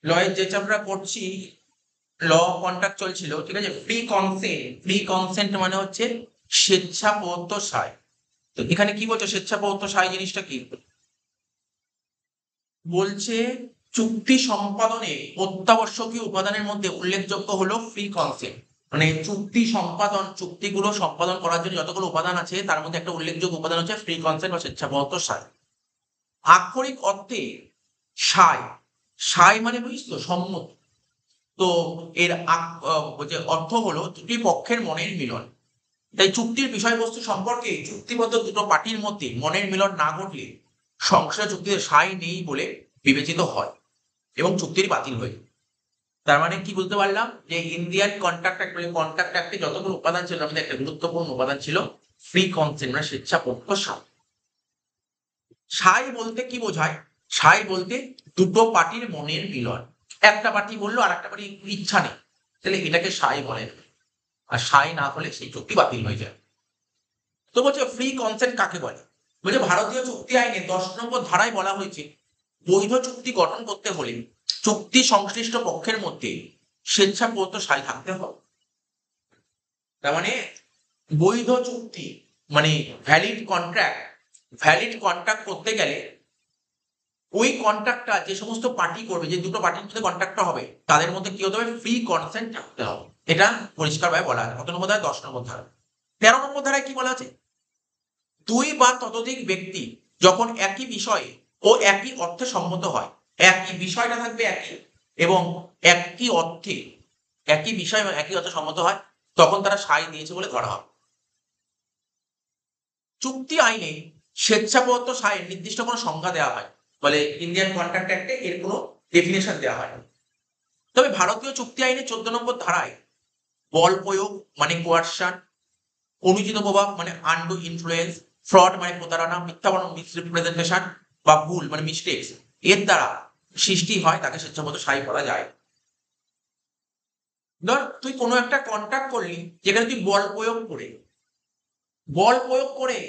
লয়ের যে আমরা করছি ল কন্ট্রাক্ট চলছিল, ঠিক আছে। ফ্রি কনসেন্ট মানে হচ্ছে স্বেচ্ছা প্রদত্ত সায়। তো এখানে কি বলছো স্বেচ্ছা প্রদত্ত সায় জিনিসটা কি বলছে? চুক্তি সম্পাদনে অত্যাবশ্যকীয় উপাদানের মধ্যে উল্লেখযোগ্য হলো ফ্রি কনসেন্ট। মানে চুক্তি সম্পাদন, চুক্তিগুলো সম্পাদন করার জন্য যতগুলো উপাদান আছে তার মধ্যে একটা উল্লেখযোগ্য উপাদান হচ্ছে ফ্রি কনসেন্ট বা স্বেচ্ছা প্রদত্ত সায়। আক্ষরিক অর্থে সায়, সায় মানে বুঝিস তো সম্মতি। তো এর যে অর্থ হলো দুটি পক্ষের মনের মিলন। তাই চুক্তির বিষয়বস্তু সম্পর্কে চুক্তিবদ্ধ দুটো পার্টির মধ্যে মনের মিলন না ঘটলে সংশ্লিষ্ট চুক্তিতে সায় নেই বলে বিবেচিত হয় এবং চুক্তির বাতিল হয়ে যায়। তার মানে কি বলতে পারলাম যে ইন্ডিয়ান কন্ট্রাক্ট অ্যাক্ট কন্ট্রাক্ট অ্যাক্টে যতগুলো উপাদান ছিল আমাদের একটা গুরুত্বপূর্ণ উপাদান ছিল ফ্রি কনসেন্ট মানে স্বেচ্ছাপত্র সায়। সায় বলতে কি বোঝায়? সায় বলতে দুটো পার্টির মনের মিলন। একটা পার্টি বললো আর একটা পার্টি ইচ্ছা নেই, তাহলে এটাকে সায় বলে। আর সায় না হলে সেই চুক্তি বাতিল হয়ে যায়। তো বলছে ফ্রি কনসেন্ট কাকে বলে? বলছে ভারতীয় চুক্তি আইনে 10 নম্বর ধারায় বলা হয়েছে বৈধ চুক্তি গঠন করতে হলে চুক্তি সংশ্লিষ্ট পক্ষের মধ্যে স্বেচ্ছাপ্রদত্ত সায় থাকতে হবে। তার মানে বৈধ চুক্তি মানে ভ্যালিড কন্ট্রাক্ট করতে গেলে ওই কন্ট্রাক্টটা যে সমস্ত পার্টি করবে, যে দুটো পার্টির মধ্যে কন্ট্রাক্টটা হবে তাদের মধ্যে কি হতে হবে? ফ্রি কনসেন্ট থাকতে হবে। এটা পরিষ্কারভাবে বলা আছে। কত নম্বর ধারা? 10 নম্বর ধারা। 13 নম্বর ধারায় কি বলা আছে? দুই বা ততোধিক ব্যক্তি যখন একই বিষয়ে ও একই অর্থে সম্মত হয়, একই বিষয়টা থাকবে একই এবং একই অর্থে, একই বিষয় এবং একই অর্থে সম্মত হয়, তখন তারা সায় দিয়েছে বলে ধরা হবে। চুক্তি আইনে স্বেচ্ছাপ্রদত্ত সায়ের নির্দিষ্ট কোনো সংজ্ঞা দেওয়া হয় বলে ইন্ডিয়ান কন্ট্রাক্ট অ্যাক্টে এর কোনো ডেফিনেশন দেওয়া হয় না। তবে ভারতীয় চুক্তি আইনে 14 নম্বর ধারায় বল প্রয়োগ মানে কোয়ারশন, অনুচিত প্রভাব মানে আন্ডু ইনফ্লুয়েন্স, ফ্রড মানে প্রতারণা, মিথ্যা মানে মিসরিপ্রেজেন্টেশন বা ভুল মানে মিস্টেক্স এর দ্বারা সৃষ্টি হয় তাকে স্বেচ্ছামতো সাই বলা যায়। ধর তুই কোনো একটা কন্ট্রাক্ট করলি যেখানে তুই বল প্রয়োগ করে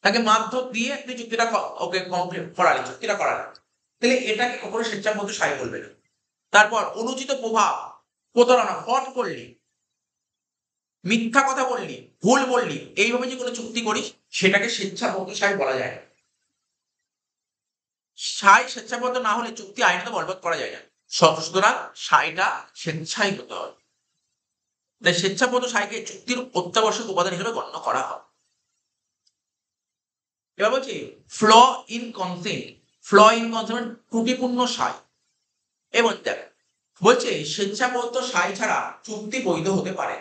তাকে মারধর দিয়ে তুই চুক্তিটা ওকে কমপ্লিট করালি, চুক্তিটা করালি, তাহলে এটাকে কখনো স্বেচ্ছামতো সাই বলবে না। তারপর অনুচিত প্রভাব, প্রতারণা, ফ্রড করলি, মিথ্যা কথা বললি, ভুল বললি, এইভাবে যে কোনো চুক্তি করিস সেটাকে স্বেচ্ছামতো সাই বলা যায় না। সাই স্বেচ্ছাবদ্ধ না হলে চুক্তি আইনত বলবৎ করা যায় না। সুতরাং সাইটা স্বেচ্ছাই হতে হবে। তাই স্বেচ্ছাবদ্ধ সাইকে চুক্তির অত্যাবশ্যক উপাদান হিসেবে গণ্য করা হয়। এবার বলছি flaw in consent. Flaw in consent ত্রুটিপূর্ণ সাই। এবং দেখ বলছে স্বেচ্ছাবদ্ধ সাই ছাড়া চুক্তি বৈধ হতে পারে।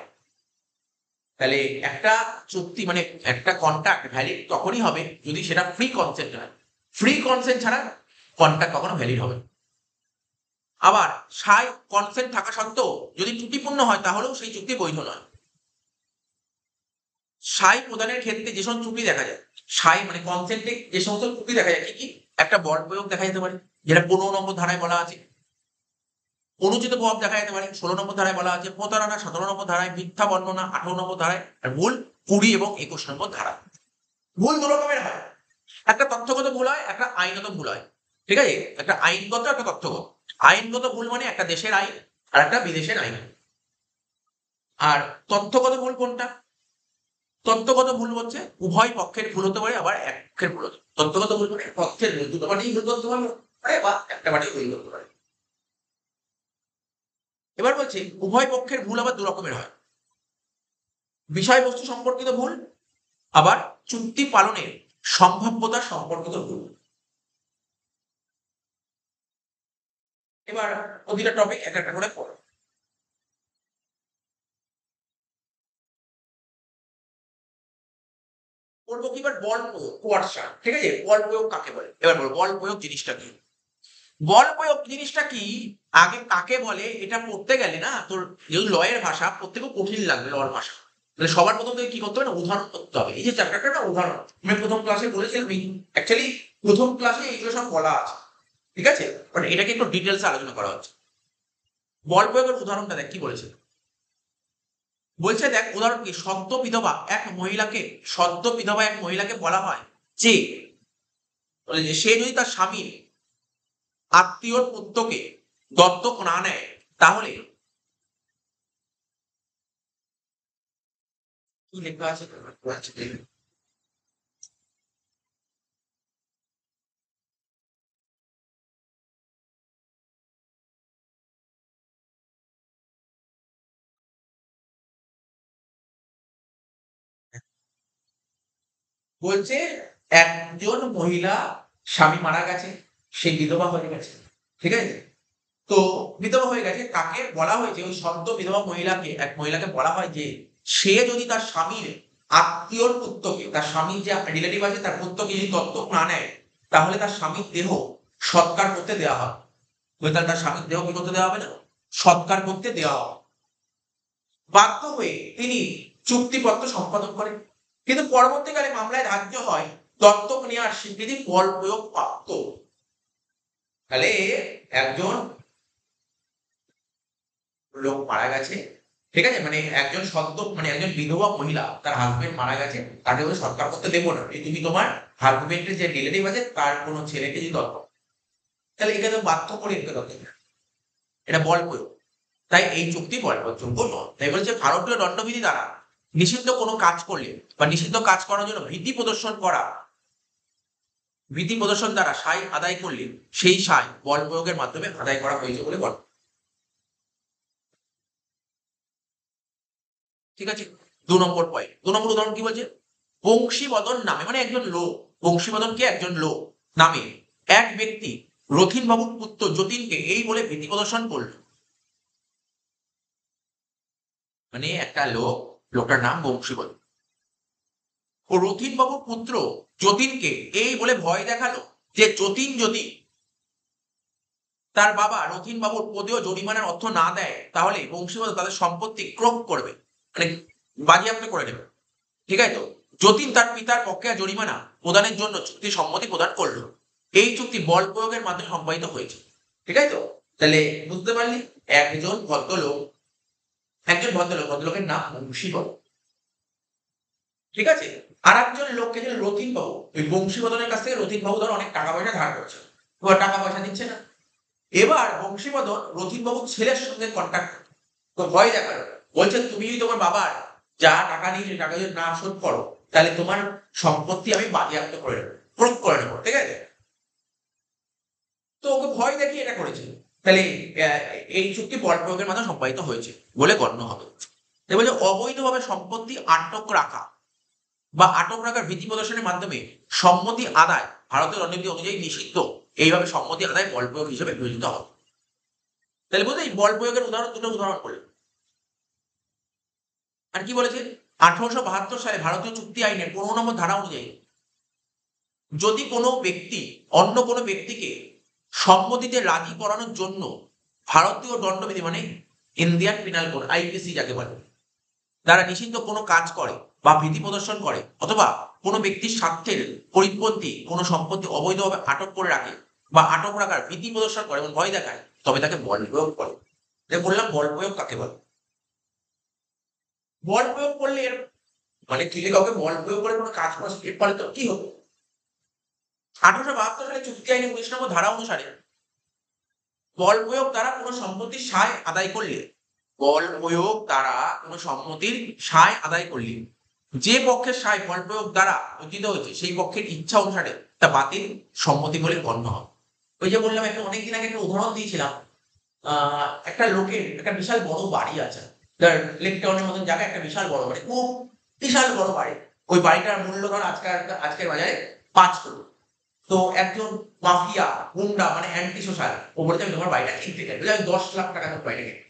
তাহলে একটা চুক্তি মানে একটা কন্ট্রাক্ট ভ্যালিড তখনই হবে যদি সেটা ফ্রি কনসেন্ট হয়। ফ্রি কনসেন্ট ছাড়া কন্ট্রাক্ট কখনো ভ্যালিড হবে না। আবার সাই কনসেন্ট থাকা সত্ত্বেও যদি ত্রুটিপূর্ণ হয় তাহলেও সেই চুক্তি বৈধ নয়। সাই প্রদানের ক্ষেত্রে যে সমস্ত ত্রুটি দেখা যায়, সাই মানে কনসেন্টে যে সমস্ত ত্রুটি দেখা যায় কি কি? একটা বল প্রয়োগ দেখা যেতে পারে, যেটা 15 নম্বর ধারায় বলা আছে। অনুচিত প্রভাব দেখা যেতে পারে, 16 নম্বর ধারায় বলা আছে। প্রতারণা 17 নম্বর ধারায়, মিথ্যা বর্ণনা 18 নম্বর ধারায়, আর ভুল 20 এবং 21 নম্বর ধারায়। ভুল দু রকমের হয়, একটা তথ্যগত ভুল হয়, একটা আইনত ভুল হয়। ঠিক আছে, একটা আইনগত একটা তথ্যগত। আইনগত ভুল মানে একটা দেশের আইন আর একটা বিদেশের আইন। আর তথ্যগত ভুল কোনটা? তথ্যগত ভুল হচ্ছে উভয় পক্ষের ভুল হতে পারে, আবার এক পক্ষের ভুল হতে পারে। তথ্যগত ভুল মানে এক পক্ষের ভুল, দুটো পার্টি ভুল করতে পারে বা একটা পার্টি ভুল করতে পারে। এবার বলছি উভয় পক্ষের ভুল আবার দু রকমের হয়। বিষয়বস্তু সম্পর্কিত ভুল, আবার চুক্তি পালনের সম্ভাব্যতা সম্পর্কিত ভুল। এবার প্রতিটা টপিক এক একটা করে পড়ো। বলবো কি এবার বল প্রয়োগ কোয়ারশন। ঠিক আছে, বল প্রয়োগ কাকে বলে এবার বলবো। বল প্রয়োগ জিনিসটা কি? বল প্রয়োগ জিনিসটা কি আগে কাকে বলে এটা পড়তে গেলে না তোর যেহেতু লয়ের ভাষা পড়তে খুব কঠিন লাগবে। লয়ের ভাষা মানে সবার প্রথম থেকে কি করতে হবে না, উদাহরণ করতে হবে। এই যে চ্যাপ্টারটা না উদাহরণ, আমি প্রথম ক্লাসে বলেছিলাম। অ্যাকচুয়ালি প্রথম ক্লাসে এইগুলো সব বলা আছে, ঠিক আছে, বাট এটাকে একটু ডিটেলসে আলোচনা করা হচ্ছে। বল প্রয়োগের উদাহরণটা দেখ কি বলেছে। বলছে দেখ উদাহরণ কি, সদ্য বিধবা এক মহিলাকে বলা হয় যে সে যদি তার স্বামীর আত্মীয়র পুত্রকে দত্তক না নেয়, তাহলে কি লেখা আছে? বলছে একজন মহিলা, স্বামী মারা গেছে, সে বিধবা হয়ে গেছে, ঠিক আছে? তো বিধবা হয়ে গেছে, তাকে বলা হয়েছে, ওই সদ্য বিধবা মহিলাকে, এক মহিলাকে বলা হয় যে সে যদি তার স্বামীর আত্মীয়র পুত্রকে, তার স্বামীর যে রিলেটিভ আছে তার পুত্রকে যদি দত্তক না নেয়, তাহলে তার স্বামীর দেহ সৎকার করতে দেওয়া হয়। তাহলে তার স্বামীর দেহ কি করতে দেওয়া হবে না? সৎকার করতে দেওয়া হবে। বাধ্য হয়ে তিনি চুক্তিপত্র সম্পাদন করেন, কিন্তু পরবর্তীকালে মামলায় ধার্য হয় দত্তক নেওয়ার স্বীকৃতি বল প্রয়োগ প্রাপ্ত। তাহলে একজন লোক মারা গেছে, ঠিক আছে, মানে একজন সদ্য, মানে একজন বিধবা মহিলা, তার হাজবেন্ড মারা গেছে, তাকে বলে সৎকার করতে দেবো না, এই তুমি তোমার হাজবেন্ডের যে রিলেটিভ আছে তার কোনো ছেলেকে যদি দত্তক, তাহলে এখানে বাধ্য করে একে দত্তক নেয়। এটা বল প্রয়োগ। তাই এই চুক্তি বলবৎযোগ্য নয়। তাই বলছে ভারতীয় দণ্ডবিধি দ্বারা নিষিদ্ধ কোনো কাজ করলে বা নিষিদ্ধ কাজ করার জন্য ভীতি প্রদর্শন দ্বারা সাই আদায় করলে সেই সাই বল প্রয়োগের মাধ্যমে আদায় করা হয়েছে বলে বল। ঠিক আছে, 2 নম্বর পয়েন্ট, 2 নম্বর উদাহরণ কি বলছে? বংশীবদন নামে, মানে একজন লোক, বংশীবদন কে একজন লোক নামে এক ব্যক্তি রথিন বাবুর পুত্র যতীনকে এই বলে ভীতি প্রদর্শন করল। মানে একটা লোক, লোকটার নাম বংশীবদন, ও রথিন বাবুর পুত্র যতীনকে এই বলে ভয় দেখালো যে যতীন যদি তার বাবা রথিন বাবুর পদেয় জরিমানার অর্থ না দেয়, তাহলে বংশীবদন তাদের সম্পত্তি ক্রোধ করবে, মানে বাজেয়াপ্ত করে নেবে। ঠিক আছে, তো যতীন তার পিতার পক্ষে জরিমানা প্রদানের জন্য চুক্তি সম্মতি প্রদান করলো। এই চুক্তি বল প্রয়োগের মাধ্যমে সম্পাদিত হয়েছে। ঠিক আছে, তো তাহলে বুঝতে পারলি, একজন ভদ্রলোক, ভদ্রলোকের নাম বংশীবদন, ঠিক আছে, আর একজন লোককে যে রথিন বাবু, ওই বংশীবদনের কাছ থেকে রথিন বাবু ধর অনেক টাকা পয়সা ধার করছে, এবার টাকা পয়সা দিচ্ছে না। এবার বংশীবদন রথিন বাবুর ছেলের সঙ্গে কন্ট্যাক্ট, তো ভয় দেখালো, বলছে তুমি যদি তোমার বাবার যা টাকা নিয়ে টাকা যদি না শোধ করো, তাহলে তোমার সম্পত্তি আমি বাজেয়াপ্ত করে নেবো, প্রয়োগ করে নেবো। ঠিক আছে, তো ওকে ভয় দেখিয়ে এটা করেছে। তাহলে এই চুক্তি বল প্রয়োগের মাধ্যমে সম্পাদিত হয়েছে বলে গণ্য হবে। তাই বলে অবৈধভাবে সম্পত্তি আটক রাখা বা আটক রাখার ভীতি প্রদর্শনের মাধ্যমে সম্মতি আদায় ভারতীয় দণ্ডবিধি অনুযায়ী নিষিদ্ধ। এইভাবে সম্মতি আদায় বল প্রয়োগ হিসেবে বিবেচিত হবে। তাহলে বলতে এই বল প্রয়োগের দুটো উদাহরণ করলেন। আর কি বলেছে? 1872 সালে ভারতীয় চুক্তি আইনের 15 নম্বর ধারা অনুযায়ী যদি কোনো ব্যক্তি অন্য কোনো ব্যক্তিকে সম্মতিতে রাজি করানোর জন্য ভারতীয় দণ্ডবিধি, মানে ইন্ডিয়ান পিনাল কোড, আইপিসি যাকে বলে, দ্বারা নিষিদ্ধ কোনো কাজ করে বা ভীতি প্রদর্শন করে, অথবা কোনো ব্যক্তির স্বার্থের পরিপন্থী কোনো সম্পত্তি অবৈধভাবে আটক করে রাখে বা আটক রাখার ভীতি প্রদর্শন করে এবং ভয় দেখায়, তবে তাকে বল প্রয়োগ করে। বললাম বল প্রয়োগ কাকে বলে। বল প্রয়োগ করলে মানে তুই যদি কাউকে বল প্রয়োগ করে কোনো কাজ করাস, এর ফলে তো কি হবে? 1872 সালে চুক্তি আইনে 19 নম্বর ধারা অনুসারে বল প্রয়োগ দ্বারা কোনো সম্পত্তির সায় আদায় করলে, বল প্রয়োগ দ্বারা কোনো সম্মতির সায় আদায় করলে যে পক্ষের সায় বল প্রয়োগ দ্বারা অর্জিত হয়েছে সেই পক্ষের ইচ্ছা অনুসারে তা বাতিল সম্মতি বলে গণ্য হবে। ওই যে বললাম, একটা অনেকদিন আগে একটা উদাহরণ দিয়েছিলাম, একটা লোকের একটা বিশাল বড় বাড়ি আছে, তার লেক টাউনের মতন জায়গায় একটা বিশাল বড় বাড়ি, খুব বিশাল বড় বাড়ি। ওই বাড়িটার মূল্য ধর আজকের বাজারে 5 কোটি। তো একজন মাফিয়া গুন্ডা, মানে অ্যান্টি সোশ্যাল, ও বলছে আমি তোমার বাড়িটা কিনতে চাই, আমি 10 লাখ টাকা তোমার বাড়িটা কিনতে।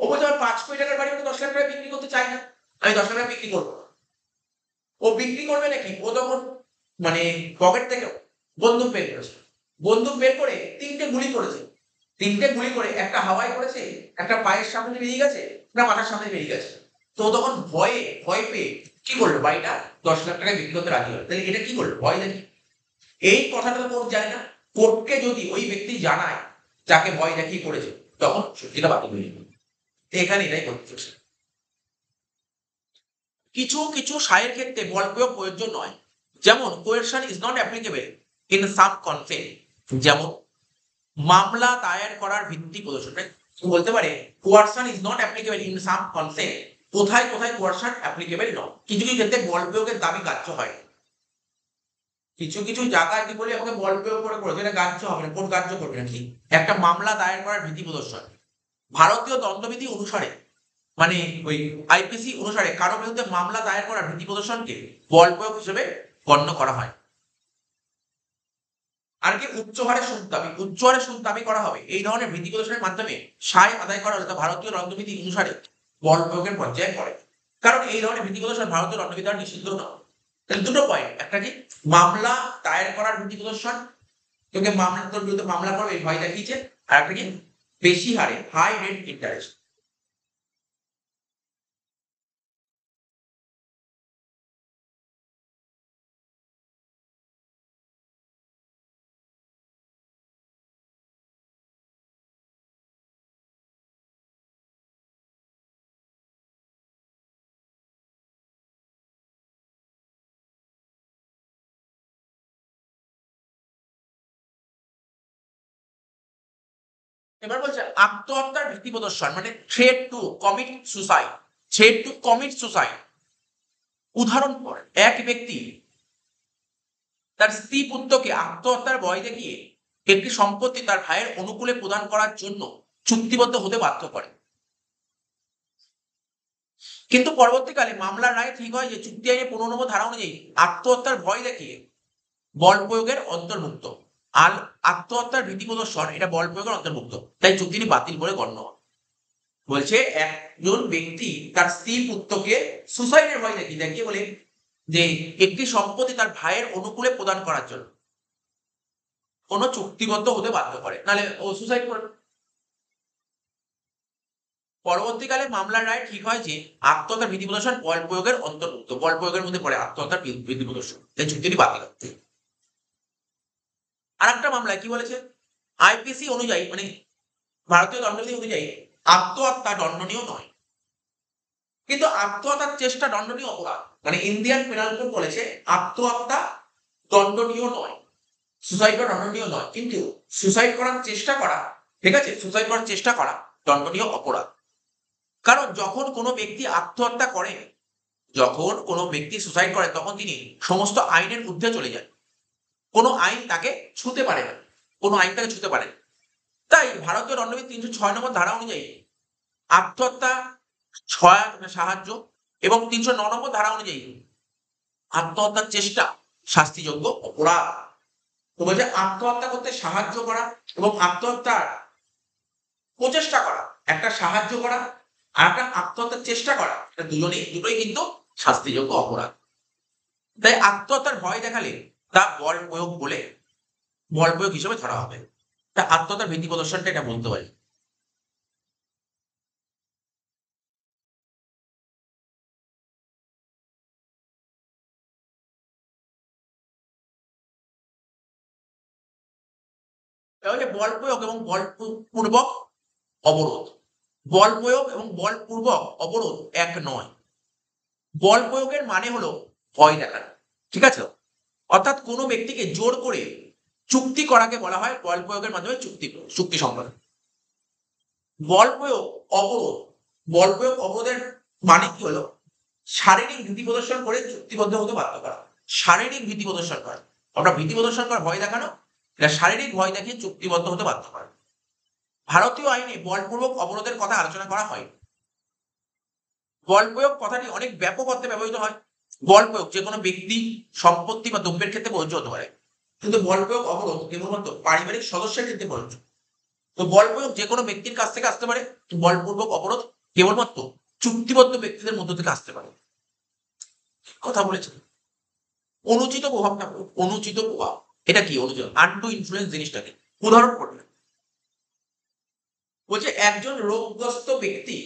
ও বলছে আমার 5 কোটি টাকার বাড়ি, আমি 10 লাখ টাকা বিক্রি করতে চাই না, আমি 10 লাখ টাকা বিক্রি করবো না। ও বিক্রি করবে নাকি, ও তখন মানে পকেট থেকে বন্দুক বের করেছে, বন্দুক বের করে 3টে গুলি করেছে, 3টে গুলি করে একটা হাওয়ায় করেছে, একটা পায়ের সামনে বেরিয়ে গেছে, একটা মাথার সামনে বেরিয়ে গেছে। তো ও তখন ভয় পেয়ে কি করলো, বাড়িটা 10 লাখ টাকায় বিক্রি করতে রাজি হলো। তাহলে এটা কি করলো, ভয় দেখি। এই কথাটা তো কোর্ট জানে না। কোর্টকে যদি ওই ব্যক্তি জানায় যাকে ভয় দেখিয়ে করেছে, তখন সত্যিটা বাতিল হয়ে যাবে। এখানে এটাই করতে চলছে। কিছু কিছু সায়ের ক্ষেত্রে বল প্রয়োগ প্রযোজ্য নয়, যেমন coercion is not applicable in some consent. যেমন মামলা দায়ের করার ভিত্তি প্রদর্শন, বলতে পারে coercion is not applicable in some concept, কোথায় কোথায় কোয়ারশন অ্যাপ্লিকেবল নয়, কিছু কিছু ক্ষেত্রে বল প্রয়োগের দাবি গ্রাহ্য হয়, কিছু কিছু জায়গায় কি বলি আমাকে বল প্রয়োগ করে যেটা গ্রাহ্য হবে না, কোন গ্রাহ্য করবে না, কি একটা মামলা দায়ের করার ভিত্তি প্রদর্শন ভারতীয় দণ্ডবিধি অনুসারে, মানে ওই আইপিসি অনুসারে কারো বিরুদ্ধে মামলা দায়ের করার ভিত্তি প্রদর্শনকে বল প্রয়োগ হিসেবে গণ্য করা হয়। আর কি উচ্চ হারে সুদ দাবি, উচ্চ হারে সুদ দাবি করা হবে এই ধরনের ভিত্তি প্রদর্শনের মাধ্যমে সায় আদায় করা হলে তা ভারতীয় দণ্ডবিধি অনুসারে বল প্রয়োগের পর্যায়ে পড়ে, কারণ এই ধরনের ভিত্তি প্রদর্শন ভারতীয় দণ্ডবিধি দ্বারা নিষিদ্ধ নয়। তাহলে দুটো পয়েন্ট, একটা কি মামলা দায়ের করার ভিত্তি প্রদর্শন, তোকে মামলা তোর বিরুদ্ধে মামলা করবে এই ভয় দেখিয়েছে, আর একটা কি বেশি হারে হাই রেট ইন্টারেস্ট। এবার বলছে আত্মহত্যার ভিত্তি প্রদর্শন, মানে threat to commit suicide, threat to commit suicide. উদাহরণ পর এক ব্যক্তি তার স্ত্রী পুত্রকে আত্মহত্যার ভয় দেখিয়ে একটি সম্পত্তি তার ভাইয়ের অনুকূলে প্রদান করার জন্য চুক্তিবদ্ধ হতে বাধ্য করে, কিন্তু পরবর্তীকালে মামলার রায়ে ঠিক হয় যে চুক্তি আইনে 15 নম্বর ধারা অনুযায়ী আত্মহত্যার ভয় দেখিয়ে বল প্রয়োগের অন্তর্ভুক্ত, আর আত্মহত্যার ভীতি প্রদর্শন এটা বল প্রয়োগের অন্তর্ভুক্ত, তাই চুক্তিটি বাতিল বলে গণ্য হয়। বলছে একজন ব্যক্তি তার স্ত্রী পুত্রকে সুসাইডের ভয় দেখিয়ে বলে যে একটি সম্পত্তি তার ভাইয়ের অনুকূলে প্রদান করার জন্য কোন চুক্তিবদ্ধ হতে বাধ্য করে, নাহলে ও সুসাইড করে। পরবর্তীকালে মামলার রায় ঠিক হয় যে আত্মহত্যার ভীতি প্রদর্শন বল প্রয়োগের অন্তর্ভুক্ত, বল প্রয়োগের মধ্যে পড়ে আত্মহত্যার ভীতি প্রদর্শন, তাই চুক্তিটি বাতিল হচ্ছে। আর একটা মামলায় কি বলেছে, আইপিসি অনুযায়ী মানে ভারতীয় দণ্ডবিধি অনুযায়ী আত্মহত্যা দণ্ডনীয় নয়, কিন্তু আত্মহত্যার চেষ্টা দণ্ডনীয় অপরাধ, মানে ইন্ডিয়ান পেনাল কোড বলেছে আত্মহত্যা দণ্ডনীয় নয়, সুসাইড দণ্ডনীয় নয়, কিন্তু সুসাইড করার চেষ্টা করা, ঠিক আছে, সুসাইড করার চেষ্টা করা দণ্ডনীয় অপরাধ। কারণ যখন কোনো ব্যক্তি আত্মহত্যা করে, যখন কোনো ব্যক্তি সুসাইড করে তখন তিনি সমস্ত আইনের ঊর্ধ্বে চলে যায়, কোনো আইন তাকে ছুঁতে পারে না, কোনো আইন তাকে ছুঁতে পারে না। তাই ভারতীয় দণ্ডবিধি 306 নম্বর ধারা অনুযায়ী আত্মহত্যা সাহায্য এবং 309 নম্বর ধারা অনুযায়ী আত্মহত্যার চেষ্টা শাস্তিযোগ্য অপরাধ। তো বলছে আত্মহত্যা করতে সাহায্য করা এবং আত্মহত্যার প্রচেষ্টা করা, একটা সাহায্য করা আর একটা আত্মহত্যার চেষ্টা করা, এটা দুটোই কিন্তু শাস্তিযোগ্য অপরাধ। তাই আত্মহত্যার ভয় দেখালে তা বল প্রয়োগ হিসেবে ধরা হবে। তা আত্মহত্যার ভীতি প্রদর্শনটা এটা বলতে পারি। তাহলে বল প্রয়োগ এবং বলপূর্বক অবরোধ, বল প্রয়োগ এবং বলপূর্বক অবরোধ এক নয়। বল প্রয়োগের মানে হলো ভয় দেখানো, ঠিক আছে, অর্থাৎ কোনো ব্যক্তিকে জোর করে চুক্তি করাকে বলা হয় বল প্রয়োগের মাধ্যমে চুক্তি সম্পাদন। বল প্রয়োগ অবরোধ, বল প্রয়োগ অবরোধের মানে কি হলো শারীরিক ভীতি প্রদর্শন করে চুক্তিবদ্ধ হতে বাধ্য করা, শারীরিক ভীতি প্রদর্শন করা, আমরা ভীতি প্রদর্শন করা ভয় দেখানো, এটা শারীরিক ভয় দেখিয়ে চুক্তিবদ্ধ হতে বাধ্য করা। ভারতীয় আইনে বলপূর্বক অবরোধের কথা আলোচনা করা হয়। বল প্রয়োগ কথাটি অনেক ব্যাপক অর্থে ব্যবহৃত হয়। বল প্রয়োগ যে কোনো ব্যক্তি সম্পত্তি বা দ্রব্যের ক্ষেত্রে প্রযোজ্য হতে পারে, কিন্তু বল প্রয়োগ অবরোধ কেবলমাত্র পারিবারিক সদস্যের ক্ষেত্রে প্রযোজ্য। তো বল প্রয়োগ যে কোনো ব্যক্তির কাছ থেকে আসতে পারে, বলপূর্বক অবরোধ কেবলমাত্র চুক্তিবদ্ধ ব্যক্তিদের মধ্য থেকে আসতে পারে। কথা বলেছে। অনুচিত প্রভাবটা, অনুচিত প্রভাব এটা কি, অনুচিত আনটু ইনফ্লুয়েন্স জিনিসটাকে উদাহরণ করবে। বলছে একজন রোগগ্রস্ত ব্যক্তি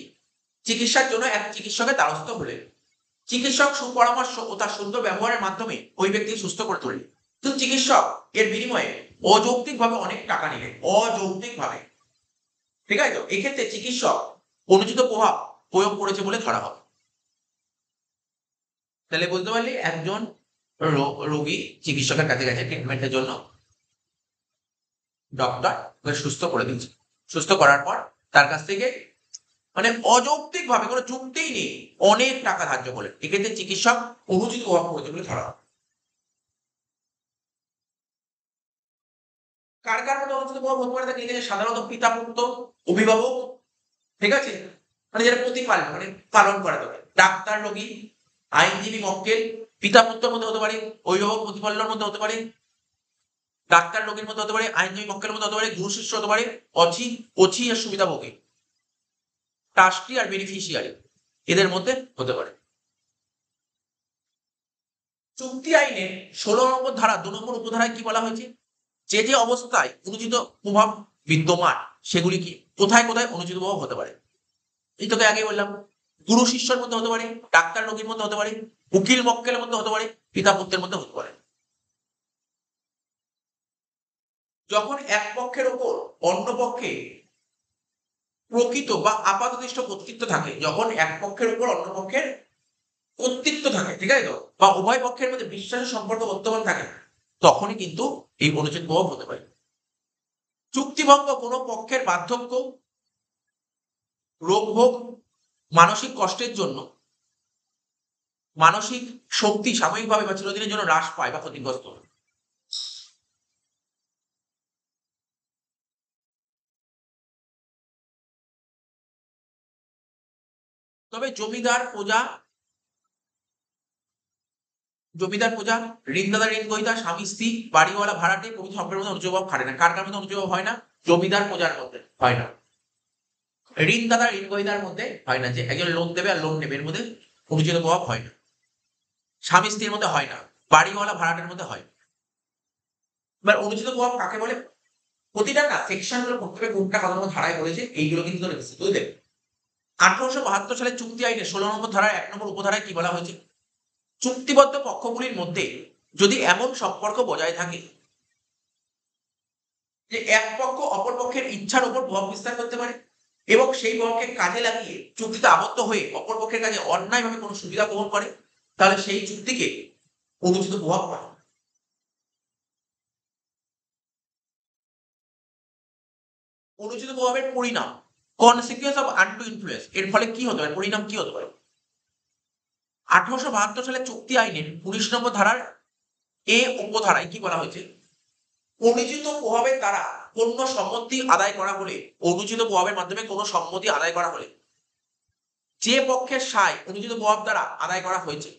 চিকিৎসার জন্য এক চিকিৎসকের দ্বারস্থ হলেন, চিকিৎসক সুপরামর্শ ও তার সুন্দর ব্যবহারের মাধ্যমে ওই ব্যক্তিকে সুস্থ করে তোলেন, কিন্তু চিকিৎসক এর বিনিময়ে অযৌক্তিকভাবে অনেক টাকা নিলেন, অযৌক্তিকভাবে, ঠিক আছে, তো এক্ষেত্রে চিকিৎসক অনুচিত প্রভাব প্রয়োগ করেছে বলে ধরা হবে। তাহলে বলতে পারলি একজন রোগী চিকিৎসকের কাছে গেছে ট্রিটমেন্টের জন্য, ডক্টর ওকে সুস্থ করে দিয়েছে। সুস্থ করার পর তার কাছ থেকে মানে অযৌক্তিক ভাবে কোনো যুক্তিই নেই অনেক টাকা ধার্য করলেন। এক্ষেত্রে চিকিৎসক অনুচিত প্রভাব পড়েছে বলে ধরা হয়। কার মধ্যে অনুচিত প্রভাব হতে পারে তা নিয়ে সাধারণত পিতা পুত্র, অভিভাবক, ঠিক আছে? মানে যেটা প্রতিপালন মানে পালন করা দরকার। ডাক্তার রোগী, আইনজীবী মক্কেল, পিতা পুত্রের মধ্যে হতে পারে, অভিভাবক প্রতিপালনের মধ্যে হতে পারে, ডাক্তার রোগীর মধ্যে হতে পারে, আইনজীবী মক্কেলের মধ্যে হতে পারে, গুরু শিষ্য হতে পারে, অছি আর সুবিধাভোগী, ট্রাস্টি আর বেনিফিশিয়ারি এদের মধ্যে হতে পারে। চুক্তি আইনের ১৬ নম্বর ধারা ২ নম্বর উপধারায় কি বলা হয়েছে? যে যে অবস্থায় অনুচিত প্রভাব বিদ্যমান সেগুলি কি কোথায় কোথায় অনুচিত প্রভাব হতে পারে? এই তোকে আগেই বললাম, গুরু শিষ্যের মধ্যে হতে পারে, ডাক্তার রোগীর মধ্যে হতে পারে, উকিল মক্কেলের মধ্যে হতে পারে, পিতা পুত্রের মধ্যে হতে পারে। যখন এক পক্ষের ওপর অন্য পক্ষে প্রকৃত বা আপাতদৃষ্ট কর্তৃত্ব থাকে, যখন এক পক্ষের উপর অন্য পক্ষের কর্তৃত্ব থাকে, ঠিক আছে তো, বা উভয় পক্ষের মধ্যে বিশ্বাসের সম্পর্ক বর্তমান থাকে, তখনই কিন্তু এই অনুচিত প্রভাব হতে পারে। চুক্তিভঙ্গ কোনো পক্ষের বার্ধক্য, রোগ ভোগ, মানসিক কষ্টের জন্য মানসিক শক্তি সাময়িকভাবে বা চিরদিনের জন্য হ্রাস পায় বা ক্ষতিগ্রস্ত হয়। তবে জমিদার প্রজা, ঋণদাতা ঋণগ্রহীতা, স্বামী স্ত্রী, বাড়িওয়ালা ভাড়াটে প্রভৃতি সম্পর্কের মধ্যে অনুযোগ খাটে না। কার মধ্যে অনুযোগ হয় না? জমিদার প্রজার মধ্যে হয় না। ঋণদাতা ঋণগ্রহীতার মধ্যে হয় না, যে একজন লোন দেবে আর লোন নেবে এর মধ্যে অনুচিত প্রভাব হয় না। স্বামী স্ত্রীর মধ্যে হয় না, বাড়িওয়ালা ভাড়াটের মধ্যে হয়। এবার অনুচিত প্রভাব কাকে বলে? প্রতিটা না সেকশন গুলো প্রত্যেকে কোনটা কত নম্বর ধারায় বলেছে এইগুলো কিন্তু বুঝলে। 1872 সালে চুক্তি আইনে 16 নম্বর ধারায় 1 নম্বর উপধারায় কি বলা হয়েছে? চুক্তিবদ্ধ পক্ষগুলির মধ্যে যদি এমন সম্পর্ক বজায় থাকে যে এক পক্ষ অপর পক্ষের ইচ্ছার উপর প্রভাব বিস্তার করতে পারে এবং সেই প্রভাবকে কাজে লাগিয়ে চুক্তিতে আবদ্ধ হয়ে অপর পক্ষের কাছে অন্যায়ভাবে কোনো সুবিধা গ্রহণ করে, তাহলে সেই চুক্তিকে অনুচিত প্রভাব বলে। অনুচিত প্রভাবের পরিণাম, কনসিকুয়েন্স অফ আনডু ইনফ্লুয়েন্স, এর ফলে কি হতে পারে, পরিণাম কি হতে পারে? 1872 সালে চুক্তি আইনের 19 নম্বর ধারার এ উপধারায় কি বলা হয়েছে? অনুচিত প্রভাবের দ্বারা কোনো সম্মতি আদায় করা হলে, অনুচিত প্রভাবের মাধ্যমে কোনো সম্মতি আদায় করা হলে যে পক্ষের সায় অনুচিত প্রভাব দ্বারা আদায় করা হয়েছে,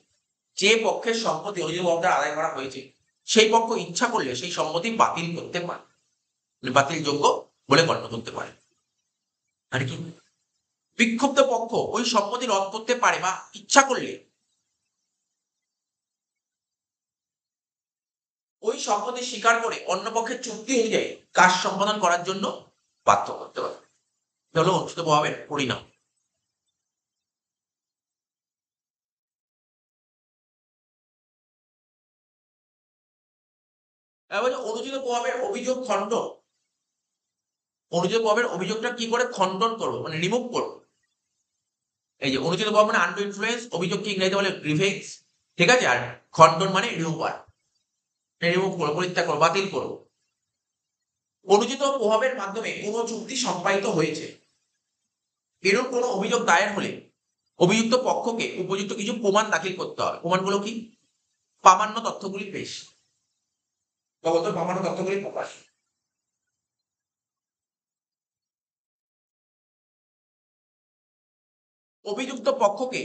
যে পক্ষের সম্মতি অনুচিত প্রভাব দ্বারা আদায় করা হয়েছে, সেই পক্ষ ইচ্ছা করলে সেই সম্মতি বাতিল করতে পারে, বাতিল যোগ্য বলে গণ্য করতে পারে। আর কি বিক্ষুব্ধ পক্ষ ওই সম্মতি রদ করতে পারে বা ইচ্ছা করলে ওই সম্মতি স্বীকার করে অন্য পক্ষের চুক্তি অনুযায়ী কাজ সম্পাদন করার জন্য বাধ্য করতে পারে। এটা হলো অনুচিত প্রভাবের পরিণাম। এবার অনুচিত প্রভাবের অভিযোগ খণ্ডন, অনুচিত প্রভাবের অভিযোগটা কি করে খণ্ডন করবো মানে রিমুভ করবো? এই যে অনুচিত প্রভাব মানে আন্ডু ইনফ্লুয়েন্স, অভিযোগকে ইংরেজিতে বলে গ্রিভেন্স, ঠিক আছে? আর খণ্ডন মানে রিমুভার, রিমুভ করবো, পরিত্যাগ করবো, বাতিল করবো। অনুচিত প্রভাবের মাধ্যমে কোনো চুক্তি সম্পাদিত হয়েছে এরূপ কোনো অভিযোগ দায়ের হলে অভিযুক্ত পক্ষকে উপযুক্ত কিছু প্রমাণ দাখিল করতে হবে। প্রমাণগুলো কি? প্রামাণ্য তথ্যগুলি পেশ, প্রামাণ্য তথ্যগুলি প্রকাশ। অভিযুক্ত পক্ষকে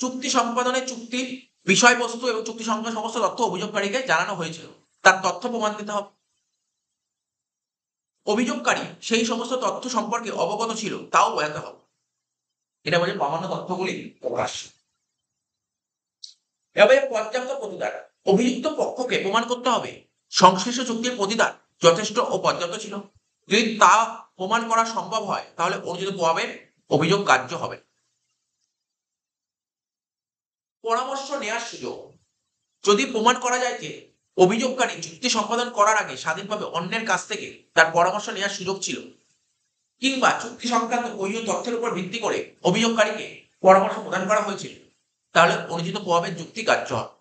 চুক্তি সম্পাদনে চুক্তির বিষয়বস্তু এবং চুক্তি সংক্রান্ত সমস্ত তথ্য অভিযোগকারীকে জানানো হয়েছিল, তার তথ্য প্রমাণ দিতে হবে। অভিযোগকারী সেই সমস্ত তথ্য সম্পর্কে অবগত ছিল তাও বোঝাতে হবে। এটা বলে প্রামাণ্য তথ্যগুলি প্রকাশ। এভাবে পর্যাপ্ত প্রতিদান, অভিযুক্ত পক্ষকে প্রমাণ করতে হবে সংশ্লিষ্ট চুক্তির প্রতিদান যথেষ্ট ও পর্যাপ্ত ছিল। যদি তা প্রমাণ করা সম্ভব হয় তাহলে অনুচিত প্রভাবের অভিযোগ গ্রাহ্য হবে। পরামর্শ নেওয়ার সুযোগ, যদি প্রমাণ করা যায় যে অভিযোগকারী চুক্তি সম্পাদন করার আগে স্বাধীনভাবে অন্যের কাছ থেকে তার পরামর্শ নেওয়ার সুযোগ ছিল কিংবা চুক্তি সংক্রান্ত প্রয়োজনীয় তথ্যের উপর ভিত্তি করে অভিযোগকারীকে পরামর্শ প্রদান করা হয়েছিল, তাহলে অনুচিত প্রভাবের যুক্তি গ্রাহ্য হবে।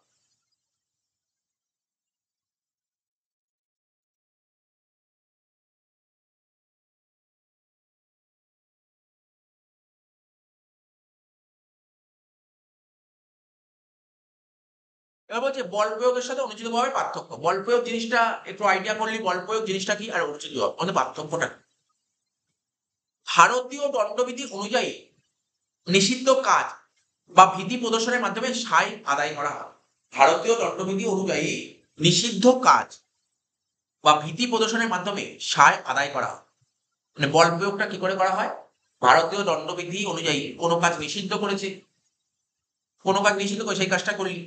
এবার বলছে বল প্রয়োগের সাথে অনুচিত প্রভাবের পার্থক্য। বল প্রয়োগ জিনিসটা একটু আইডিয়া করলি, বল প্রয়োগ জিনিসটা কি আর অনুচিত প্রভাব মধ্যে পার্থক্যটা কি? ভারতীয় দণ্ডবিধি অনুযায়ী নিষিদ্ধ কাজ বা ভীতি প্রদর্শনের মাধ্যমে সাই আদায় করা হয়। ভারতীয় দণ্ডবিধি অনুযায়ী নিষিদ্ধ কাজ বা ভীতি প্রদর্শনের মাধ্যমে সায় আদায় করা হয়। মানে বল প্রয়োগটা কি করে করা হয়? ভারতীয় দণ্ডবিধি অনুযায়ী কোনো কাজ নিষিদ্ধ করেছে, কোনো কাজ নিষিদ্ধ করে সেই কাজটা করলি,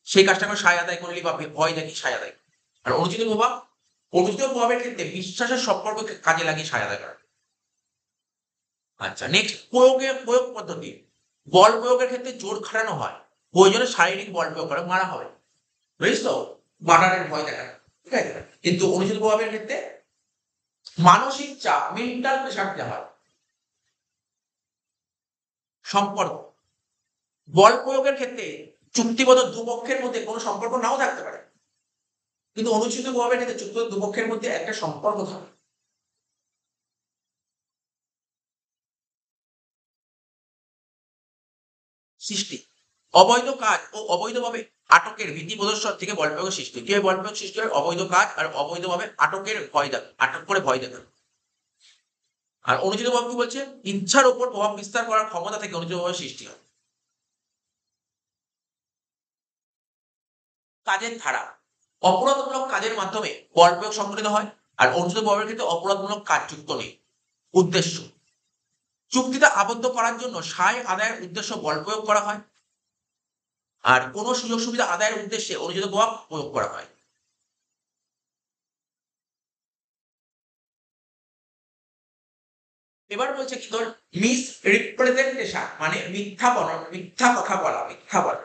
সেই কাজটা করে সায় আদায় করলি বা ভয় দেখি সায় আদায়। আর অনুচিত প্রভাব, অনুচিত প্রভাবের ক্ষেত্রে বিশ্বাসের সম্পর্ককে কাজে লাগিয়ে সায় আদায় করা। আচ্ছা, নেক্সট প্রয়োগ পদ্ধতি। বল প্রয়োগের ক্ষেত্রে জোর খাটানো হয়, প্রয়োজনে শারীরিক বল প্রয়োগ করে মারা হবে, বুঝিস তো, মার্ডারের ভয় দেখা, ঠিক আছে। কিন্তু অনুচিত প্রভাবের ক্ষেত্রে মানসিক চাপ, মেন্টাল প্রেশার দেওয়া হয়। সম্পর্ক, বল প্রয়োগের ক্ষেত্রে চুক্তিবদ্ধ দুপক্ষের মধ্যে কোনো সম্পর্ক নাও থাকতে পারে, কিন্তু অনুচিত প্রভাবের ক্ষেত্রে চুক্তিবদ্ধ দুপক্ষের মধ্যে একটা সম্পর্ক থাকে। সৃষ্টি, অবৈধ কাজ ও অবৈধভাবে আটকের ভীতি প্রদর্শন থেকে বল প্রয়োগের সৃষ্টি। কিভাবে বল প্রয়োগ সৃষ্টি হয়? অবৈধ কাজ আর অবৈধভাবে আটকের ভয় দেখা, আটক করে ভয় দেখা। আর অনুচিত প্রভাব কি বলছে? ইচ্ছার উপর প্রভাব বিস্তার করার ক্ষমতা থেকে অনুচিত প্রভাবের সৃষ্টি হয়। কাজের ধারা, অপরাধমূলক কাজের মাধ্যমে বল প্রয়োগ সংঘটিত হয়। আর অনুচিত প্রভাবের ক্ষেত্রে অপরাধমূলক কাজ যুক্ত নেই। উদ্দেশ্য, চুক্তিতে আবদ্ধ করার জন্য সায় আদায়ের উদ্দেশ্য বল প্রয়োগ করা হয়। আর কোন সুযোগ সুবিধা আদায়ের উদ্দেশ্যে অনুচিত প্রভাব প্রয়োগ করা হয়। এবার বলছে কি তোর মিস রিপ্রেজেন্টেশন, মানে মিথ্যা বর্ণনা, মিথ্যা কথা বলা, মিথ্যা বলা।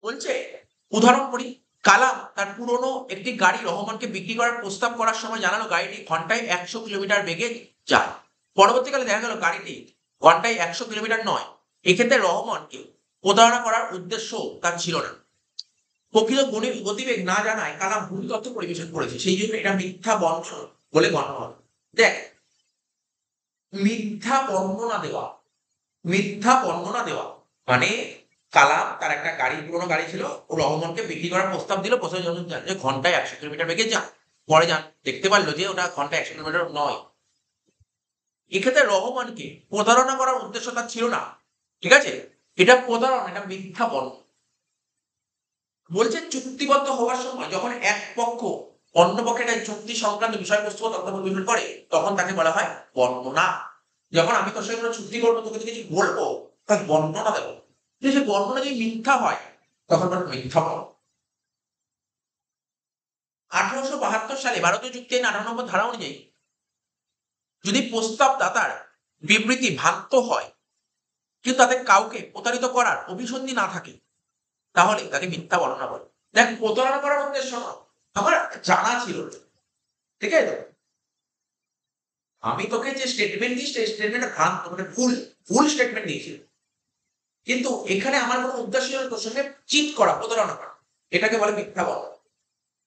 বলছে উদাহরণ করি, কালাম তার পুরনো একটি গাড়ি রহমানকে বিক্রি করার প্রস্তাব করার সময় জানালো গাড়িটি ঘন্টায় 100 কিলোমিটার বেগে যায়। পরবর্তীকালে দেখা গেল গাড়িটি ঘন্টায় 100 কিলোমিটার নয়। এক্ষেত্রে রহমানকে প্রতারণা করার উদ্দেশ্য তার ছিল না। প্রকৃত গতিবেগ না জানায় কালাম ভুল তথ্য পরিবেশন করেছে, সেই জন্য এটা মিথ্যা বর্ণনা বলে গণ্য হয়। দেখ, মিথ্যা বর্ণনা দেওয়া, মিথ্যা বর্ণনা দেওয়া মানে কালাম তার একটা গাড়ি, পুরোনো গাড়ি ছিল, ও রহমানকে বিক্রি করার প্রস্তাব দিল, প্রস্তাব যখন যে ঘন্টায় 100 কিলোমিটার বেগে যান, পরে যান দেখতে পারলো যে ওটা ঘন্টায় 100 কিলোমিটার নয়। এক্ষেত্রে রহমানকে প্রতারণা করার উদ্দেশ্য তার ছিল না, ঠিক আছে। এটা প্রতারণা, এটা মিথ্যা বর্ণনা। বলছে চুক্তিবদ্ধ হওয়ার সময় যখন এক পক্ষ অন্য পক্ষের কাছে চুক্তি সংক্রান্ত বিষয়বস্তু তথ্য পরিবেশন করে, তখন তাকে বলা হয় বর্ণনা। যখন আমি তোর সঙ্গে কোনো চুক্তি করবো, তোকে তো কিছু বলবো, তার বর্ণনা দেবো, কিন্তু সেই বর্ণনা যদি মিথ্যা হয় তখন বলে মিথ্যা বর্ণনা। 1872 সালে ভারতীয় চুক্তি আইন 18 নম্বর ধারা অনুযায়ী যদি প্রস্তাব দাতার বিবৃতি ভ্রান্ত হয় কিন্তু তাতে কাউকে প্রতারিত করার অভিসন্ধি না থাকে, তাহলে তাকে মিথ্যা বর্ণনা বলে। দেখ, প্রতারণা করার উদ্দেশ্য না, আমার জানা ছিল, ঠিক আছে। আমি তোকে যে স্টেটমেন্ট দিই, সেই স্টেটমেন্টটা ভ্রান্ত, মানে ভুল, ভুল স্টেটমেন্ট দিয়েছিল, কিন্তু এখানে আমার কোনো উদ্দেশ্য ছিল তোর সঙ্গে চিট করা, প্রতারণা করা, এটাকে বলে মিথ্যা বলা।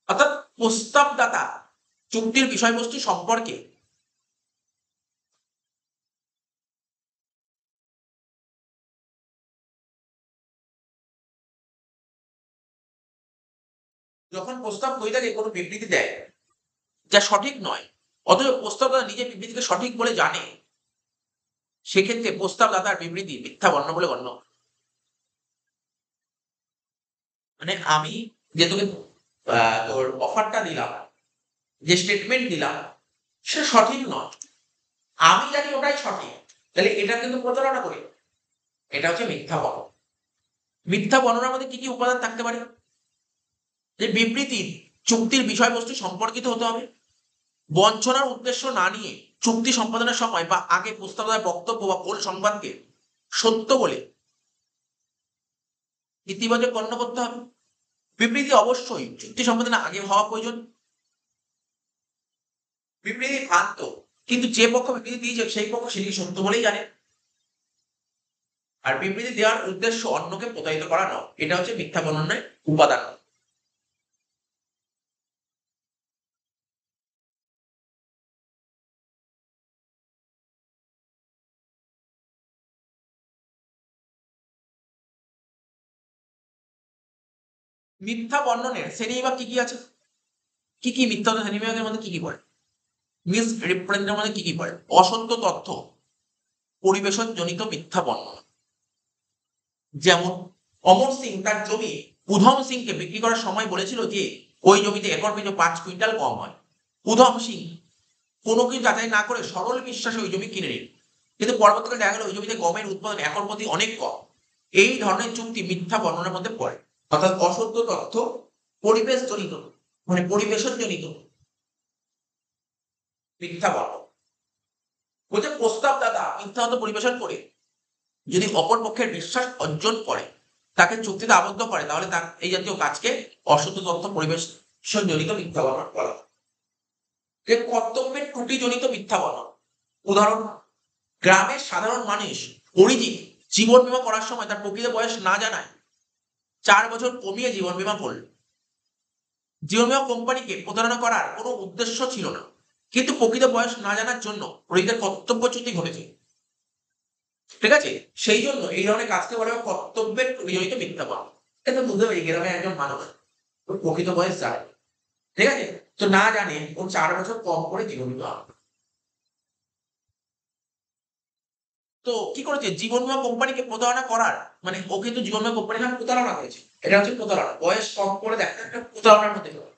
অর্থাৎ প্রস্তাবদাতা চুক্তির বিষয়বস্তু সম্পর্কে যখন প্রস্তাব গ্রহীতাকে কোনো বিবৃতি দেয় যা সঠিক নয়, অথচ প্রস্তাবদাতা নিজে বিবৃতিকে সঠিক বলে জানে, সেক্ষেত্রে প্রস্তাবদাতার বিবৃতি মিথ্যা বর্ণনা বলে গণ্য। মানে আমি যে তোকে তোর অফারটা দিলাম, যে স্টেটমেন্ট দিলাম, সেটা সঠিক নয়, আমি জানি ওটাই সঠিক, তাহলে এটা কিন্তু প্রতারণা করি, এটা হচ্ছে মিথ্যা বর্ণনা। মিথ্যা বর্ণনার মধ্যে কি কি উপাদান থাকতে পারে? যে বিবৃতি চুক্তির বিষয়বস্তু সম্পর্কিত হতে হবে, বঞ্চনার উদ্দেশ্য না নিয়ে চুক্তি সম্পাদনের সময় বা আগে প্রস্তাবনার বক্তব্য বা ভুল সংবাদকে সত্য বলে ইতিবাচক গণ্য করতে হবে। বিবৃতি অবশ্যই চুক্তি সম্পাদনের আগে হওয়া প্রয়োজন। বিবৃতি ভ্রান্ত, কিন্তু যে পক্ষ বিবৃতি দিয়েছে সেই পক্ষ সেটিকে সত্য বলেই জানে। আর বিবৃতি দেওয়ার উদ্দেশ্য অন্যকে প্রতারিত করা নয়। এটা হচ্ছে মিথ্যা বর্ণনার উপাদান। মিথ্যা বর্ণনের শ্রেণীবিভাগ কি কি আছে? কি কি মিথ্যা শ্রেণীবিভাগের মধ্যে কি কি পড়ে? মিস রিপ্রেজেন্টের মধ্যে কি কি পড়ে? অসত্য তথ্য, পরিবেশন জনিত মিথ্যা বর্ণনা। যেমন অমর সিং তার জমি উধম সিংকে বিক্রি করার সময় বলেছিল যে ওই জমিতে একর পিছু 5 কুইন্টাল কম হয়। উধম সিং কোনো কিছু যাচাই না করে সরল বিশ্বাসে ওই জমি কিনে নিল, কিন্তু পরবর্তীকালে দেখা গেল ওই জমিতে গমের উৎপাদন একর প্রতি অনেক কম। এই ধরনের চুক্তি মিথ্যা বর্ণনার মধ্যে পড়ে। অর্থাৎ অসত্য তথ্য, পরিবেশ জনিত মানে পরিবেশন জনিত মিথ্যা বর্ণনা। বলছে প্রস্তাবদাতা মিথ্যা মতো পরিবেশন করে যদি অপর পক্ষের বিশ্বাস অর্জন করে, তাকে চুক্তিতে আবদ্ধ করে, তাহলে তার এই জাতীয় কাজকে অসত্য তথ্য পরিবেশন জনিত মিথ্যা বর্ণনা বলা হয়। যে কর্তব্যের ত্রুটিজনিত মিথ্যা বর্ণনা। উদাহরণ, গ্রামের সাধারণ মানুষ অরিজিৎ জীবন বীমা করার সময় তার প্রকৃত বয়স না জানায় 4 বছর কমিয়ে জীবন বীমা করল। জীবন বীমা কোম্পানিকে প্রতারণা করার কোনো উদ্দেশ্য ছিল না, কিন্তু প্রকৃত বয়স না জানার জন্য অরিজিতের কর্তব্যচ্যুতি ঘটেছে। ঠিক আছে, সেই জন্য এই ধরনের কাজকে বলা হয় কর্তব্যের ত্রুটিজনিত মিথ্যা বর্ণনা। এটা বুঝতে পারি গ্রামে একজন মানুষ ওর প্রকৃত বয়স জানে, ঠিক আছে, তো না জানে ও 4 বছর কম করে জীবন বীমা। তো কি করেছে, জীবন বীমা কোম্পানিকে প্রতারণা করার মানে ও কিন্তু জীবন বীমা কোম্পানির নামে প্রতারণা করেছে। এটা হচ্ছে প্রতারণা, বয়স কম করে দেখা একটা প্রতারণার মধ্যে পড়ে।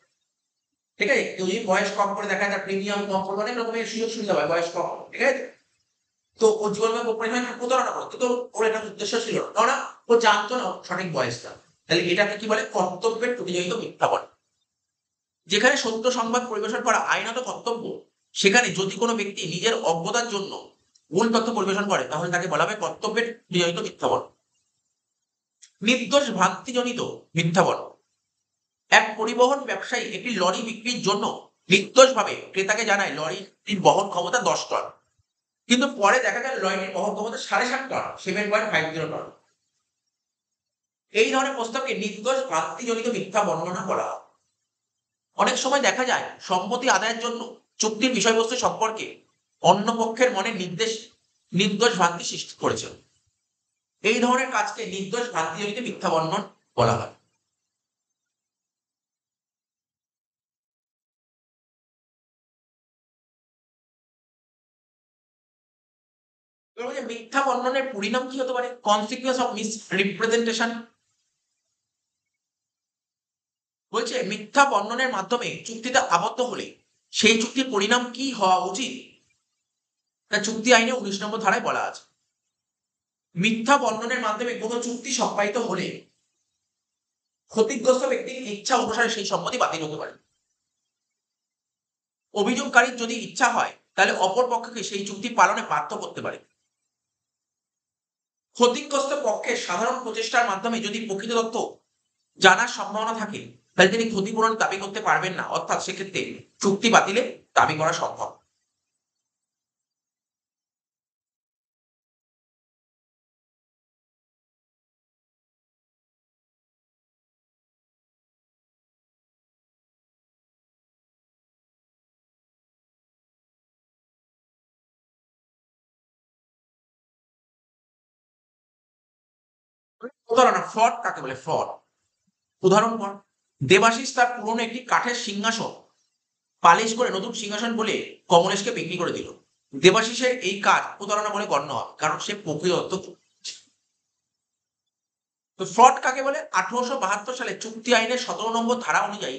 ঠিক আছে, কেউ যদি বয়স কম করে দেখা যায় প্রিমিয়াম কম করবে, অনেক রকমের সুযোগ সুবিধা হয় বয়স কম, ঠিক আছে। তো ও জীবন বীমা কোম্পানির নামে প্রতারণা করতো, তো ওর এটা উদ্দেশ্য ছিল না, কেননা ও জানতো না সঠিক বয়সটা। তাহলে এটাকে কি বলে, কর্তব্যের ত্রুটিজনিত মিথ্যা বলে। যেখানে সত্য সংবাদ পরিবেশন করা আইনত কর্তব্য, সেখানে যদি কোনো ব্যক্তি নিজের অজ্ঞতার জন্য ভুল তথ্য পরিবেশন করে, তাহলে তাকে বলা হবে কর্তব্যের ত্রুটিজনিত মিথ্যা বলে। নির্দোষ ভ্রান্তিজনিত মিথ্যা বলা। এক পরিবহন ব্যবসায়ী একটি লরি বিক্রির জন্য নির্দোষভাবে ক্রেতাকে জানায় লরিটির বহন ক্ষমতা 10 টন, কিন্তু পরে দেখা গেল লরিটির বহন ক্ষমতা 7.5 টন, 7.50 টন। এই ধরনের প্রস্তাবকে নির্দোষ ভ্রান্তিজনিত মিথ্যা বর্ণনা করা হয়। অনেক সময় দেখা যায় সম্পত্তি আদায়ের জন্য চুক্তির বিষয়বস্তু সম্পর্কে অন্য পক্ষের মনে নির্দোষ ভ্রান্তি সৃষ্টি করেছে। এই ধরনের কাজকে নির্দোষ ভ্রান্তিজনিত মিথ্যা বর্ণনা বলা হয়। এবার বলছে মিথ্যা বর্ণনের পরিণাম কি হতে পারে, কনসিকুয়েন্স অফ মিস রিপ্রেজেন্টেশন। বলছে মিথ্যা বর্ণনের মাধ্যমে চুক্তিতে আবদ্ধ হলে সেই চুক্তির পরিণাম কি হওয়া উচিত, তা চুক্তি আইনে 19 নম্বর ধারায় বলা আছে। মিথ্যা বর্ণনের মাধ্যমে কোনো চুক্তি সম্পাদিত হলে ক্ষতিগ্রস্ত ব্যক্তির ইচ্ছা অনুসারে সেই সম্মতি বাতিল হতে পারে। অভিযোগকারীর যদি ইচ্ছা হয়, তাহলে অপর পক্ষকে সেই চুক্তি পালনে বাধ্য করতে পারে। ক্ষতিগ্রস্ত পক্ষের সাধারণ প্রচেষ্টার মাধ্যমে যদি প্রকৃত তথ্য জানার সম্ভাবনা থাকে, তাহলে তিনি ক্ষতিপূরণ দাবি করতে পারবেন না, অর্থাৎ সেক্ষেত্রে চুক্তি বাতিলে দাবি করা সম্ভব। প্রতারণা, ফ্রড কাকে বলে, ফ্রড। উদাহরণ পর, দেবাশিস তার পুরনো একটি কাঠের সিংহাসন পালিশ করে নতুন সিংহাসন বলে কমলেশকে বিক্রি করে দিল। দেবাশিসের এই কাজ প্রতারণা বলে গণ্য হয়, কারণ সে প্রকৃত তথ্য। তো ফ্রড কাকে বলে, 1872 সালে চুক্তি আইনের 17 নম্বর ধারা অনুযায়ী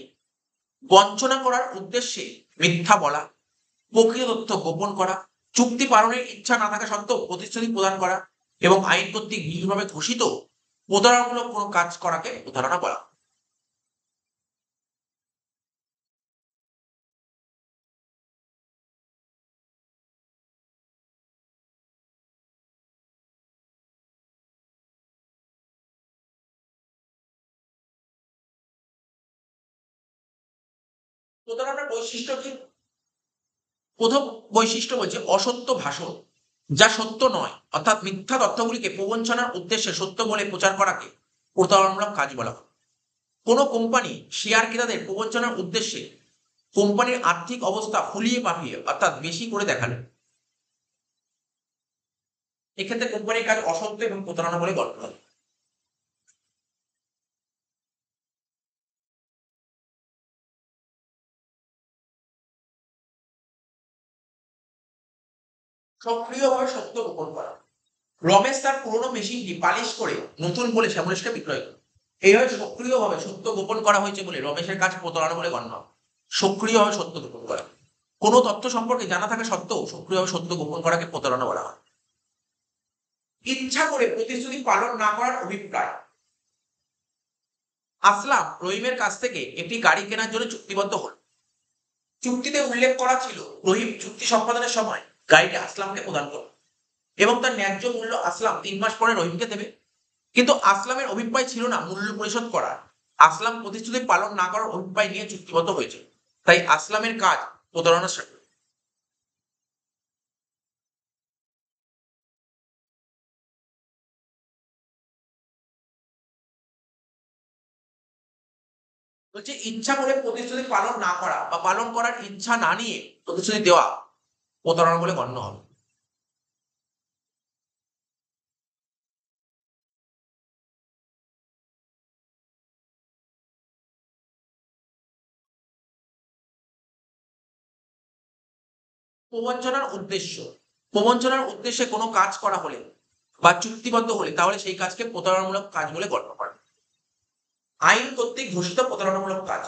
বঞ্চনা করার উদ্দেশ্যে মিথ্যা বলা, প্রকৃত তথ্য গোপন করা, চুক্তি পালনের ইচ্ছা না থাকা সত্ত্বেও প্রতিশ্রুতি প্রদান করা এবং আইন কর্তৃক বিধিভাবে ঘোষিত প্রতারণামূলক কোনো কাজ করাকে প্রতারণা বলা। প্রতারণার বৈশিষ্ট্য কি? প্রথম বৈশিষ্ট্য বলছে অসত্য ভাষণ, যা সত্য নয়, অর্থাৎ মিথ্যা তথ্যগুলিকে প্রবঞ্চনার উদ্দেশ্যে সত্য বলে প্রচার করাকে প্রতারণামূলক কাজ বলা হয়। কোনো কোম্পানি শেয়ার ক্রেতাদের প্রবঞ্চনার উদ্দেশ্যে কোম্পানির আর্থিক অবস্থা ফুলিয়ে পাপিয়ে অর্থাৎ বেশি করে দেখানো, এক্ষেত্রে কোম্পানির কাজ অসত্য এবং প্রতারণা বলে গণ্য হয়। সক্রিয়ভাবে সত্য গোপন করা। রমেশ তার পুরনো মেশিনটি পালিশ করে নতুন বলে শ্যামলেশকে বিক্রয় করে। এইভাবে সক্রিয়ভাবে সত্য গোপন করা হয়েছে বলে রমেশের কাজ প্রতারণা বলে গণ্য হয়। সক্রিয়ভাবে সত্য গোপন করা, কোনো তথ্য সম্পর্কে জানা থাকা সত্ত্বেও সক্রিয়ভাবে সত্য গোপন করাকে প্রতারণা বলা হয়। ইচ্ছা করে প্রতিশ্রুতি পালন না করার অভিপ্রায়। আসলাম রহিমের কাছ থেকে একটি গাড়ি কেনার জন্য চুক্তিবদ্ধ হল। চুক্তিতে উল্লেখ করা ছিল রহিম চুক্তি সম্পাদনের সময় গাড়িটি আসলামকে প্রদান করবে এবং তার ন্যায্য মূল্য আসলাম 3 মাস পরে রহিমকে দেবে। কিন্তু আসলামের অভিপ্রায় ছিল না মূল্য পরিশোধ করা। আসলাম প্রতিশ্রুতি পালন না করার অভিপ্রায় নিয়ে চুক্তিবদ্ধ হয়েছে, তাই আসলামের কাজ প্রতারণা। বলছে ইচ্ছা করে প্রতিশ্রুতি পালন না করা বা পালন করার ইচ্ছা না নিয়ে প্রতিশ্রুতি দেওয়া প্রতারণা বলে গণ্য হবে। প্রবঞ্চনার উদ্দেশ্য। প্রবঞ্চনার উদ্দেশ্যে কোনো কাজ করা হলে বা চুক্তিবদ্ধ হলে তাহলে সেই কাজকে প্রতারণামূলক কাজ বলে গণ্য করে। আইন কর্তৃক ঘোষিত প্রতারণামূলক কাজ।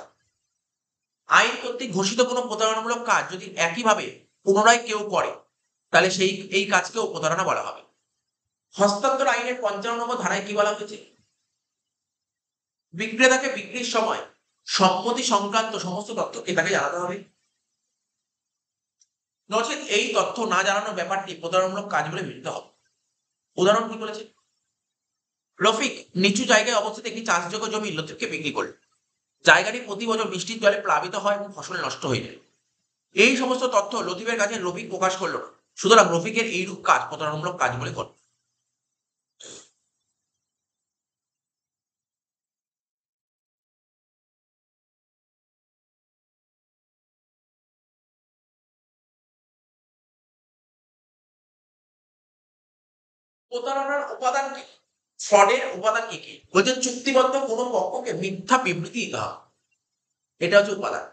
আইন কর্তৃক ঘোষিত কোনো প্রতারণামূলক কাজ যদি একইভাবে পুনরায় কেউ করে তাহলে এই কাজকেও প্রতারণা বলা হবে। হস্তান্তর আইনের 55 নম্বর ধারায় কি বলা হয়েছে? বিক্রেতাকে বিক্রির সময় সম্পত্তি সংক্রান্ত সমস্ত তথ্য ক্রেতাকে জানাতে হবে, নচেত এই তথ্য না জানানোর ব্যাপারটি প্রতারণামূলক কাজ বলে বিবেচিত হবে। উদাহরণ কি বলেছে? রফিক নিচু জায়গায় অবস্থিত একটি চাষযোগ্য জমি লতিফকে বিক্রি করল। জায়গাটি প্রতি বছর বৃষ্টির জলে প্লাবিত হয় এবং ফসল নষ্ট হয়ে যায়। এই সমস্ত তথ্য লতিফের কাছে রফিক প্রকাশ করল না, সুতরাং রফিকের এইরূপ কাজ প্রতারণামূলক কাজ বলে গণ্য। প্রতারণার উপাদান কি? ফ্রডের উপাদান কি কি? বলছে চুক্তিবদ্ধ কোনো পক্ষকে মিথ্যা বিবৃতি দিতে হবে, এটা হচ্ছে উপাদান।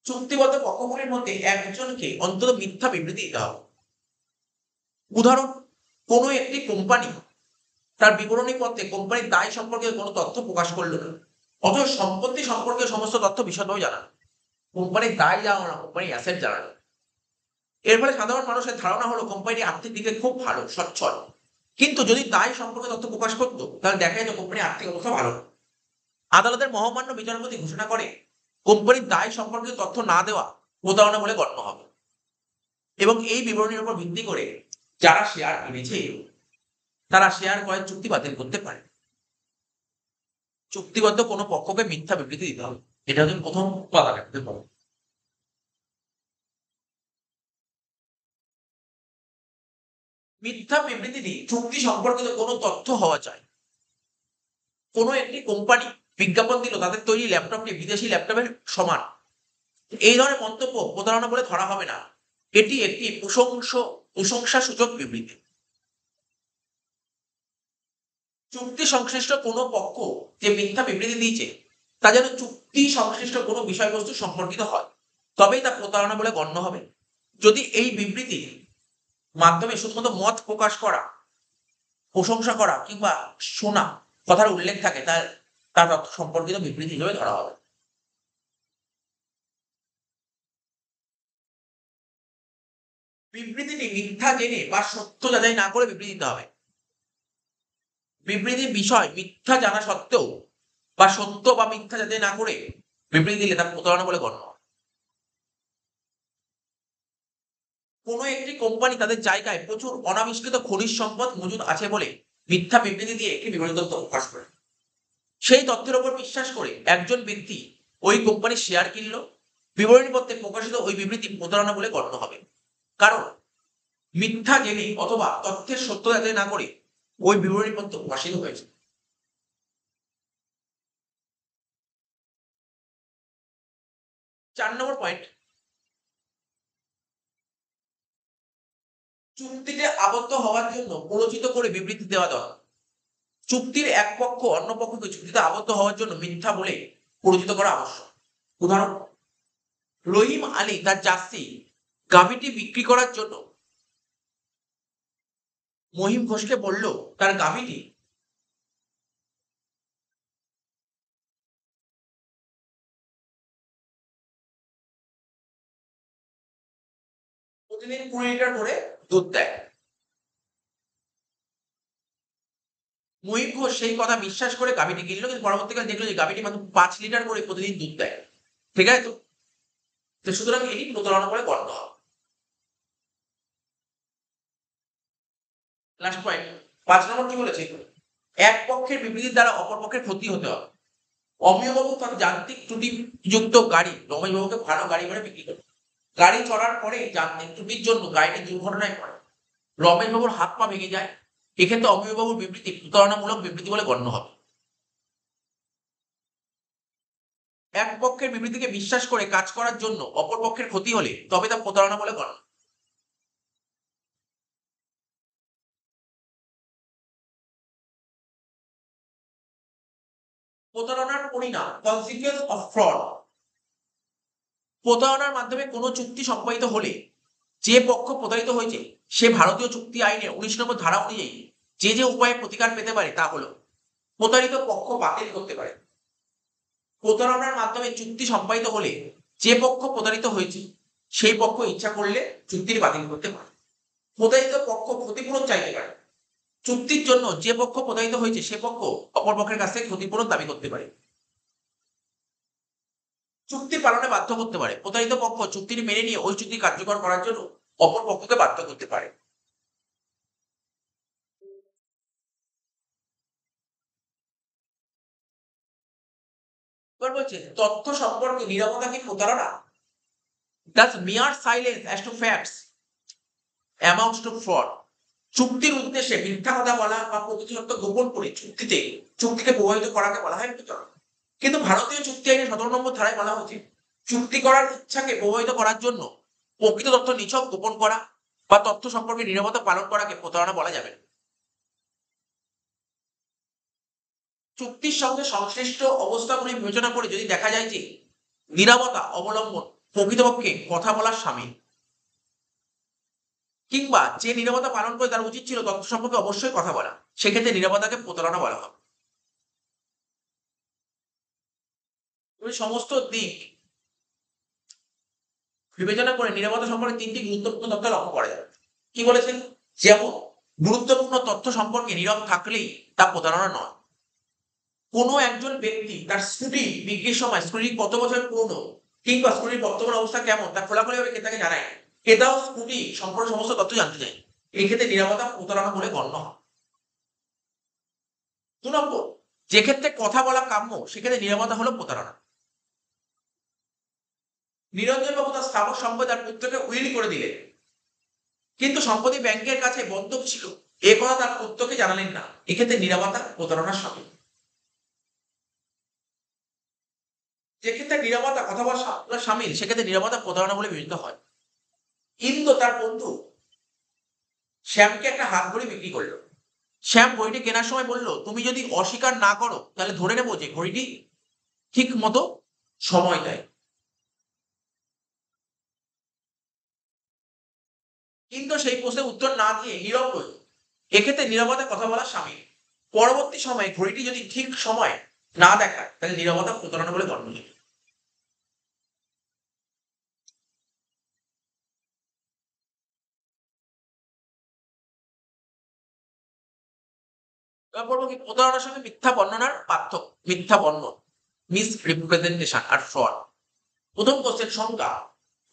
চুক্তিবদ্ধ পক্ষগুলির মধ্যে একজনকে অন্তত মিথ্যা বিবৃতি দিতে হবে। উদাহরণ, কোনো একটি কোম্পানি তার বিবরণী পত্রে কোম্পানির দায় সম্পর্কে কোনো তথ্য প্রকাশ করলো না, অথচ সম্পত্তি সম্পর্কে সমস্ত তথ্য বিশদভাবে জানানো। কোম্পানির দায় জানানো না, কোম্পানির অ্যাসেট জানানো। এর ফলে সাধারণ মানুষের ধারণা হলো কোম্পানি আর্থিক দিকে খুব ভালো, সচ্ছল। কিন্তু যদি দায় সম্পর্কে তথ্য প্রকাশ করতো তাহলে দেখা যেত কোম্পানির আর্থিক অবস্থা ভালো না। আদালতের মহামান্য বিচারপতি ঘোষণা করে কোম্পানির দায় সম্পর্কে তথ্য না দেওয়া প্রতারণা বলে গণ্য হবে এবং এই বিবরণীর উপর ভিত্তি করে যারা শেয়ার কিনেছে তারা শেয়ার ক্রয়ের চুক্তি বাতিল করতে পারে। চুক্তিবদ্ধ কোনো পক্ষকে মিথ্যা বিবৃতি দিতে হবে, এটা হচ্ছে প্রথম উপাদান। মিথ্যা বিবৃতিটি চুক্তি সম্পর্কিত কোনো তথ্য হওয়া চাই। কোনো একটি কোম্পানি বিজ্ঞাপন দিল তাদের তৈরি ল্যাপটপটি বিদেশি ল্যাপটপের সমান, এই ধরনের মন্তব্য প্রতারণা বলে ধরা হবে না, এটি একটি প্রশংসাসূচক বিবৃতি। চুক্তি সংশ্লিষ্ট কোনো পক্ষ যে মিথ্যা বিবৃতি দিয়েছে তা যেন চুক্তি সংশ্লিষ্ট কোনো বিষয়বস্তু সম্পর্কিত হয়, তবেই তা প্রতারণা বলে গণ্য হবে। যদি এই বিবৃতি মাধ্যমে শুধুমাত্র মত প্রকাশ করা, প্রশংসা করা কিংবা শোনা কথার উল্লেখ থাকে তার তথ্য সম্পর্কিত বিবৃতি হিসেবে ধরা হবে। বিবৃতিটি মিথ্যা জেনে বা সত্য যাচাই না করে বিবৃতি দিতে হবে। বিবৃতির বিষয় মিথ্যা জানা সত্ত্বেও বা সত্য বা মিথ্যা যাচাই না করে বিবৃতি দিলে তা প্রতারণা বলে গণ্য হয়। কোনো একটি কোম্পানি তাদের জায়গায় প্রচুর অনাবিষ্কৃত খনিজ সম্পদ মজুদ আছে বলে মিথ্যা বিবৃতি দিয়ে একটি বিবরণী তথ্য প্রকাশ করে। সেই তথ্যের উপর বিশ্বাস করে একজন ব্যক্তি ওই কোম্পানির শেয়ার কিনলো। বিবরণী পত্রে প্রকাশিত ওই বিবৃতি প্রতারণা বলে গণ্য হবে, কারণ মিথ্যা জেনে অথবা তথ্যের সত্য যাচাই না করে ওই বিবরণীপত্র প্রকাশিত হয়েছে। 4 নম্বর পয়েন্ট, চুক্তিতে আবদ্ধ হওয়ার জন্য প্ররোচিত করে বিবৃতি দেওয়া দরকার। চুক্তির এক পক্ষ অন্য পক্ষকে চুক্তিতে আবদ্ধ হওয়ার জন্য মিথ্যা বলে প্ররোচিত করা আবশ্যক। উদাহরণ, রহিম আলী তার জার্সি গাভীটি বিক্রি করার জন্য মহিম ঘোষকে বলল তার গাভীটি প্রতিদিন 20 লিটার করে দুধ দেয়। মহিম ঘোষ সেই কথা বিশ্বাস করে গাভীটি কিনলো, কিন্তু পরবর্তীকালে দেখলো যে গাভীটি মাত্র 5 লিটার করে প্রতিদিন দুধ দেয়। ঠিক আছে, তো সুতরাং এটি প্রতারণা করে গণ্য হবে। লাস্ট পয়েন্ট, 5 নম্বর কি বলেছে, এক পক্ষের বিবৃতির দ্বারা অপর পক্ষের ক্ষতি হতে হবে। অমিয়বাবু তার যান্ত্রিক ত্রুটিযুক্ত গাড়ি রমেশবাবুকে ভালো গাড়ি করে বিক্রি করে। গাড়ি চড়ার পরে যান্ত্রিক ত্রুটির জন্য গাড়িটি দুর্ঘটনায় পড়ে, রমেশবাবুর হাত পা ভেঙে যায়। এক্ষেত্রে অমিয়বাবুর বিবৃতি প্রতারণামূলক বিবৃতি বলে গণ্য হবে। এক পক্ষের বিবৃতিকে বিশ্বাস করে কাজ করার জন্য অপর পক্ষের ক্ষতি হলে তবে তা প্রতারণা বলে গণ্য। প্রতারণার পরিণাম, কনসিকুয়েন্স অফ ফ্রড। প্রতারণার মাধ্যমে কোনো চুক্তি সম্পাদিত হলে যে পক্ষ প্রতারিত হয়েছে সে ভারতীয় চুক্তি আইনের 19 নম্বর ধারা অনুযায়ী যে যে উপায়ে প্রতিকার পেতে পারে তা হলো প্রতারিত পক্ষ বাতিল করতে পারে। প্রতারণার মাধ্যমে চুক্তি সম্পাদিত হলে যে পক্ষ প্রতারিত হয়েছে সেই পক্ষ ইচ্ছা করলে চুক্তির বাতিল করতে পারে। প্রতারিত পক্ষ ক্ষতিপূরণ চাইতে পারে। চুক্তির জন্য যে পক্ষ প্রতারিত হয়েছে সে পক্ষ অপর পক্ষের কাছ থেকে ক্ষতিপূরণ দাবি করতে পারে। চুক্তি পালনে বাধ্য করতে পারে। প্রতারিত পক্ষ চুক্তিটি মেনে নিয়ে ওই চুক্তি কার্যকর করার জন্য অপর পক্ষকে বাধ্য করতে পারে। এবার বলছে তথ্য সম্পর্কে নীরবতা কি প্রতারণা? Thus mere silence as to facts amounts to fraud. চুক্তির উদ্দেশ্যে মিথ্যা কথা বলা বা প্রকৃত সত্য গোপন করে চুক্তিকে প্রভাবিত করাকে বলা হয় প্রতারণা। কিন্তু ভারতীয় চুক্তি আইনের 17 নম্বর ধারায় বলা হয়েছে চুক্তি করার ইচ্ছাকে প্রভাবিত করার জন্য প্রকৃত তথ্য নিছক গোপন করা বা তথ্য সম্পর্কে নীরবতা পালন করাকে প্রতারণা বলা যাবে না। চুক্তির সঙ্গে সংশ্লিষ্ট অবস্থাগুলি বিবেচনা করে যদি দেখা যায় যে নীরবতা অবলম্বন প্রকৃতপক্ষে কথা বলার সামিল, কিংবা যে নীরবতা পালন করে তার উচিত ছিল তথ্য সম্পর্কে অবশ্যই কথা বলা, সেক্ষেত্রে নীরবতাকে প্রতারণা বলা হবে। সমস্ত দিক বিবেচনা করে নীরবতা সম্পর্কে 3টি গুরুত্বপূর্ণ তথ্য লক্ষ্য করা যাবে। কি বলেছেন, যেমন গুরুত্বপূর্ণ তথ্য সম্পর্কে নীরব থাকলেই তা প্রতারণা নয়। কোনো একজন ব্যক্তি তার স্কুটি বিক্রির সময় স্কুটি কত বছর পুরনো কিংবা স্কুটির বর্তমান অবস্থা কেমন তা খোলাখুলিভাবে ক্রেতাকে জানায়, ক্রেতাও স্কুটি সম্পর্কে সমস্ত তথ্য জানতে চায়। এই ক্ষেত্রে নিরাপত্তা প্রতারণা বলে গণ্য হয়। 2 নম্বর, যে ক্ষেত্রে কথা বলা কাম্য সেক্ষেত্রে নিরাপত্তা হলো প্রতারণা। নিরঞ্জন বাবু তার স্থাবর সম্পদ তার পুত্রকে উইল করে দিলেন, কিন্তু সম্পত্তি ব্যাংকের কাছে বন্ধক ছিল এ কথা তার পুত্রকে জানালেন না। এক্ষেত্রে নিরাপত্তা প্রতারণার সামিল। যে ক্ষেত্রে নিরাপত্তা কথা বলা সামিল সেক্ষেত্রে নিরাপত্তা প্রতারণা বলে বিবেচিত হয়। ইন্দ্র তার বন্ধু শ্যামকে একটা হাত ঘড়ি বিক্রি করলো। শ্যাম ঘড়িটি কেনার সময় বলল তুমি যদি অস্বীকার না করো তাহলে ধরে নেবো যে ঘড়িটি ঠিক মতো সময় দেয়। কিন্তু সেই প্রশ্নের উত্তর না দিয়ে নীরব রইল। এক্ষেত্রে নীরবতা কথা বলা সামিল। পরবর্তী সময়ে ঘড়িটি যদি ঠিক সময় না দেখায় তাহলে নীরবতা প্রতারণা বলে গণ্য হবে। তারপর কি প্রতারণার সঙ্গে মিথ্যা বর্ণনার পার্থক্য, মিথ্যা বর্ণন মিস রিপ্রেজেন্টেশন আর ফ্রড। প্রথম কোশ্চেন, সংজ্ঞা।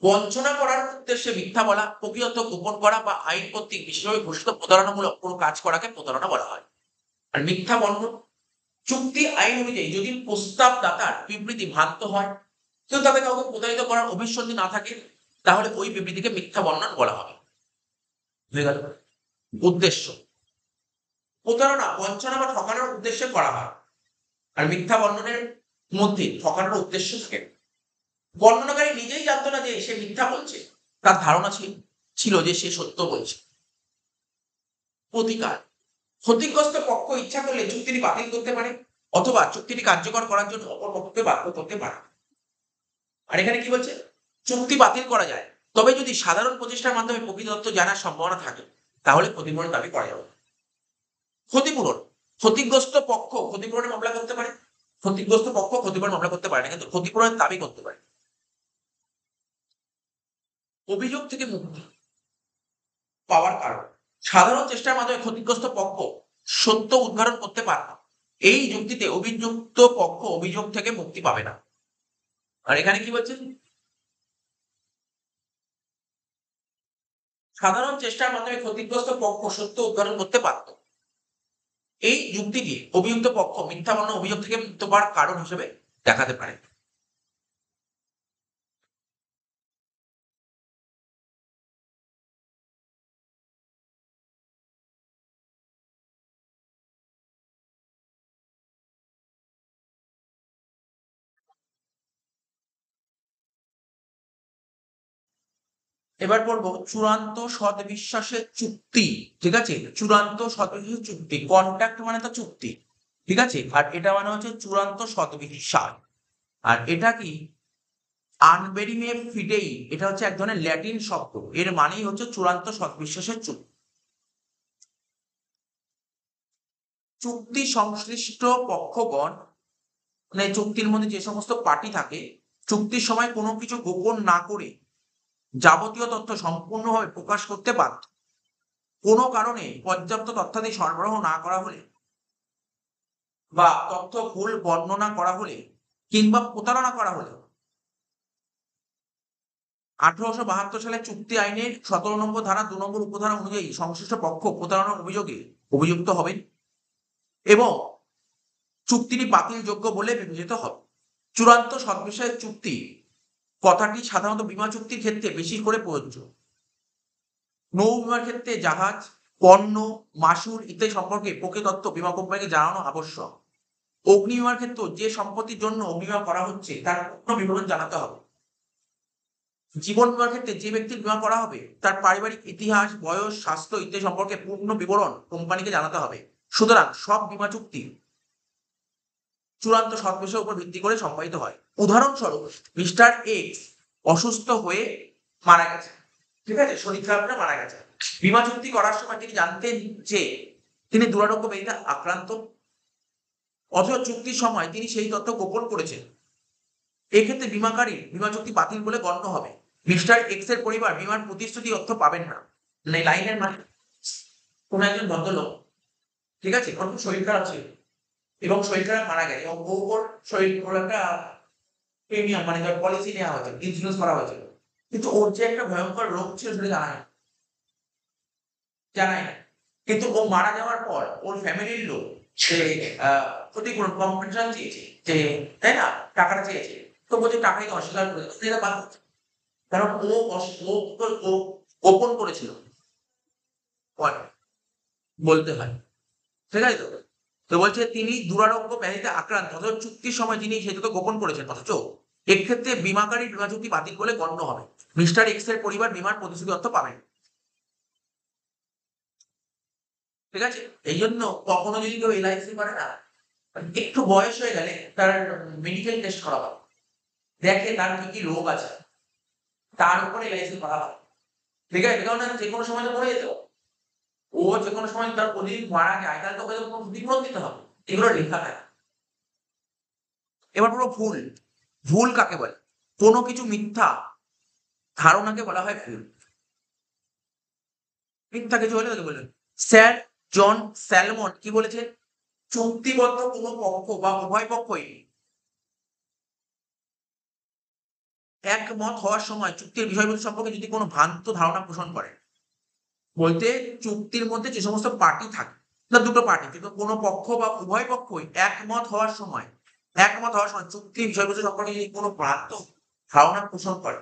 বঞ্চনা করার উদ্দেশ্যে মিথ্যা বলা, প্রকৃত গোপন করা বা আইন কর্তৃক বিশেষভাবে ঘোষিত প্রতারণামূলক কোনো কাজ করাকে প্রতারণা বলা হয়। আর মিথ্যা বর্ণন, চুক্তি আইন অনুযায়ী যদি প্রস্তাবদাতার বিবৃতি ভ্রান্ত হয় কিন্তু তাতে কাউকে প্রতারিত করার অভিসন্ধি না থাকে তাহলে ওই বিবৃতিকে মিথ্যা বর্ণন বলা হবে। হয়ে গেল। উদ্দেশ্য, প্রতারণা বঞ্চনা বা ঠকানোর উদ্দেশ্যে করা হয়, আর মিথ্যা বর্ণনের মধ্যে ঠকানোর উদ্দেশ্য থাকে। বর্ণনাকারী নিজেই জানতো না যে সে মিথ্যা বলছে, তার ধারণা ছিল যে সে সত্য বলছে। প্রতিকার, ক্ষতিগ্রস্ত পক্ষ ইচ্ছা করলে চুক্তিটি বাতিল করতে পারে অথবা চুক্তিটি কার্যকর করার জন্য অপর পক্ষকে বাধ্য করতে পারে। আর এখানে কি বলছে, চুক্তি বাতিল করা যায়, তবে যদি সাধারণ প্রচেষ্টার মাধ্যমে প্রকৃত তথ্য জানার সম্ভাবনা থাকে তাহলে ক্ষতিপূরণ দাবি করা যাবে। ক্ষতিপূরণ, ক্ষতিগ্রস্ত পক্ষ ক্ষতিপূরণের মামলা করতে পারে, ক্ষতিগ্রস্ত পক্ষ ক্ষতিপূরণ মামলা করতে পারে না, কিন্তু ক্ষতিপূরণের দাবি করতে পারে। অভিযোগ থেকে মুক্তি পাওয়ার কারণ, সাধারণ চেষ্টার মাধ্যমে ক্ষতিগ্রস্ত পক্ষ সত্য উদ্ঘাটন করতে পারে না, এই যুক্তিতে অভিযুক্ত পক্ষ অভিযোগ থেকে মুক্তি পাবে না। আর এখানে কি বলছে, সাধারণ চেষ্টার মাধ্যমে ক্ষতিগ্রস্ত পক্ষ সত্য উদ্ঘাটন করতে পারত, এই যুক্তিটি অভিযুক্ত পক্ষ মিথ্যা বর্ণনা অভিযোগ থেকে মুক্ত পাওয়ার কারণ হিসেবে দেখাতে পারে। এবার পড়বো চূড়ান্ত সৎবিশ্বাসের চুক্তি। ঠিক আছে, চূড়ান্ত সৎবিশ্বাসের চুক্তি, কন্ট্রাক্ট মানে তো চুক্তি, ঠিক আছে, আর এটা মানে হচ্ছে চূড়ান্ত সৎবিশ্বাস। আর এটা কি আনবেরিমে ফিডেই, এটা হচ্ছে এক ধরনের ল্যাটিন শব্দ, এর মানেই হচ্ছে চূড়ান্ত সৎবিশ্বাসের চুক্তি। চুক্তি সংশ্লিষ্ট পক্ষগণ, মানে চুক্তির মধ্যে যে সমস্ত পার্টি থাকে, চুক্তির সময় কোনো কিছু গোপন না করে যাবতীয় তথ্য সম্পূর্ণভাবে প্রকাশ করতে বাধ্য। কোনো কারণে পর্যাপ্ত তথ্যাদি সরবরাহ না করা হলে বা তথ্য ভুল বর্ণনা করা হলে কিংবা প্রতারণা করা হলে 1872 সালে চুক্তি আইনের 17 নম্বর ধারা 2 নম্বর উপধারা অনুযায়ী সংশ্লিষ্ট পক্ষ প্রতারণার অভিযোগে অভিযুক্ত হবেন এবং চুক্তিটি বাতিলযোগ্য বলে বিবেচিত হবে। চূড়ান্ত সৎবিশ্বাসের চুক্তি কথাটি সাধারণত বীমা চুক্তির ক্ষেত্রে বেশি করে প্রযোজ্য। নৌ বীমার ক্ষেত্রে জাহাজ, পণ্য, মাসুল ইত্যাদি সম্পর্কে প্রকৃত তথ্য বীমা কোম্পানিকে জানানো আবশ্যক। অগ্নি বীমার ক্ষেত্রে যে সম্পত্তির জন্য অগ্নি বীমা করা হচ্ছে তার পূর্ণ বিবরণ জানাতে হবে। জীবন বীমার ক্ষেত্রে যে ব্যক্তির বীমা করা হবে তার পারিবারিক ইতিহাস, বয়স, স্বাস্থ্য ইত্যাদি সম্পর্কে পূর্ণ বিবরণ কোম্পানিকে জানাতে হবে। সুতরাং সব বীমা চুক্তি চূড়ান্ত সৎবিশ্বাসের উপর ভিত্তি করে সম্পাদিত হয়। উদাহরণস্বরূপ, মিস্টার এক্স অসুস্থ হয়ে মারা গেছে, ঠিক আছে, শরীর খারাপ হয়ে মারা গেছে। বীমা চুক্তি করার সময় তিনি জানতেন যে তিনি দুরারোগ্য ব্যাধিতে আক্রান্ত, অথচ চুক্তির সময় তিনি সেই তথ্য গোপন করেছেন। এক্ষেত্রে বীমাকারী বীমা চুক্তি বাতিল বলে গণ্য হবে। মিস্টার এক্স এর পরিবার বীমার প্রতিশ্রুতি অর্থ পাবেন না। মানে লাইনের মানে কোন একজন ভদ্রলোক, ঠিক আছে, ওর খুব শরীর খারাপ ছিল এবং শরীর খারাপ মারা গেছে এবং ওর শরীর ওর একটা প্রিমিয়াম মানে পলিসি নেওয়া হয়েছিল, ইন্স্যুরেন্স করা হয়েছিল, কিন্তু ওর যে একটা ভয়ঙ্কর রোগ ছিল সেটা জানায় না। কিন্তু ও মারা যাওয়ার পর ওর ফ্যামিলির লোক সে ক্ষতিপূরণ কম্পেনশন চেয়েছে, যে তাই না, টাকাটা চেয়েছে, তো বলছে টাকাই তো অস্বীকার করে এটা বাদ, কারণ ও গোপন করেছিল, বলতে হয়, ঠিক আছে। তো তো বলছে তিনি দুরারোগ্য ব্যাধিতে আক্রান্ত, অথচ চুক্তির সময় তিনি সেটা তো গোপন করেছেন, অথচ এক্ষেত্রে বীমাকারী বীমা চুক্তি বাতিল বলে গণ্য হবে। মিস্টার এক্স এর পরিবার বীমার প্রতিশ্রুতি অর্থ পাবেন, ঠিক আছে। এই জন্য কখনো যদি কেউ এলআইসি করে না, একটু বয়স হয়ে গেলে তার মেডিকেল টেস্ট করা হয়, দেখে তার কি কি রোগ আছে, তার উপরে এলআইসি করা হয়, ঠিক আছে, কারণ যে কোনো সময় তো মরে যেতে পারে। ও যে কোনো সময় তার প্রতিদিন মারা যায়, তাহলে তোকে তো কোনো ক্ষতিপূরণ দিতে হবে, এগুলো লেখা থাকে। এবার পুরো ভুল, ভুল কাকে বলে? কোনো কিছু মিথ্যা ধারণাকে বলা হয় ভুল। মিথ্যা কিছু হলে তাকে বলবেন। স্যার জন স্যালমন কি বলেছেন, চুক্তিবদ্ধ কোনো পক্ষ বা উভয় পক্ষই একমত হওয়ার সময় চুক্তির বিষয়বস্তু সম্পর্কে যদি কোনো ভ্রান্ত ধারণা পোষণ করে, বলতে চুক্তির মধ্যে যে সমস্ত পার্টি থাকে, না দুটো পার্টি, কিন্তু কোনো পক্ষ বা উভয় পক্ষই একমত হওয়ার সময় চুক্তির বিষয়বস্তু সম্পর্কে যদি কোনো ভ্রান্ত ধারণা পোষণ করে,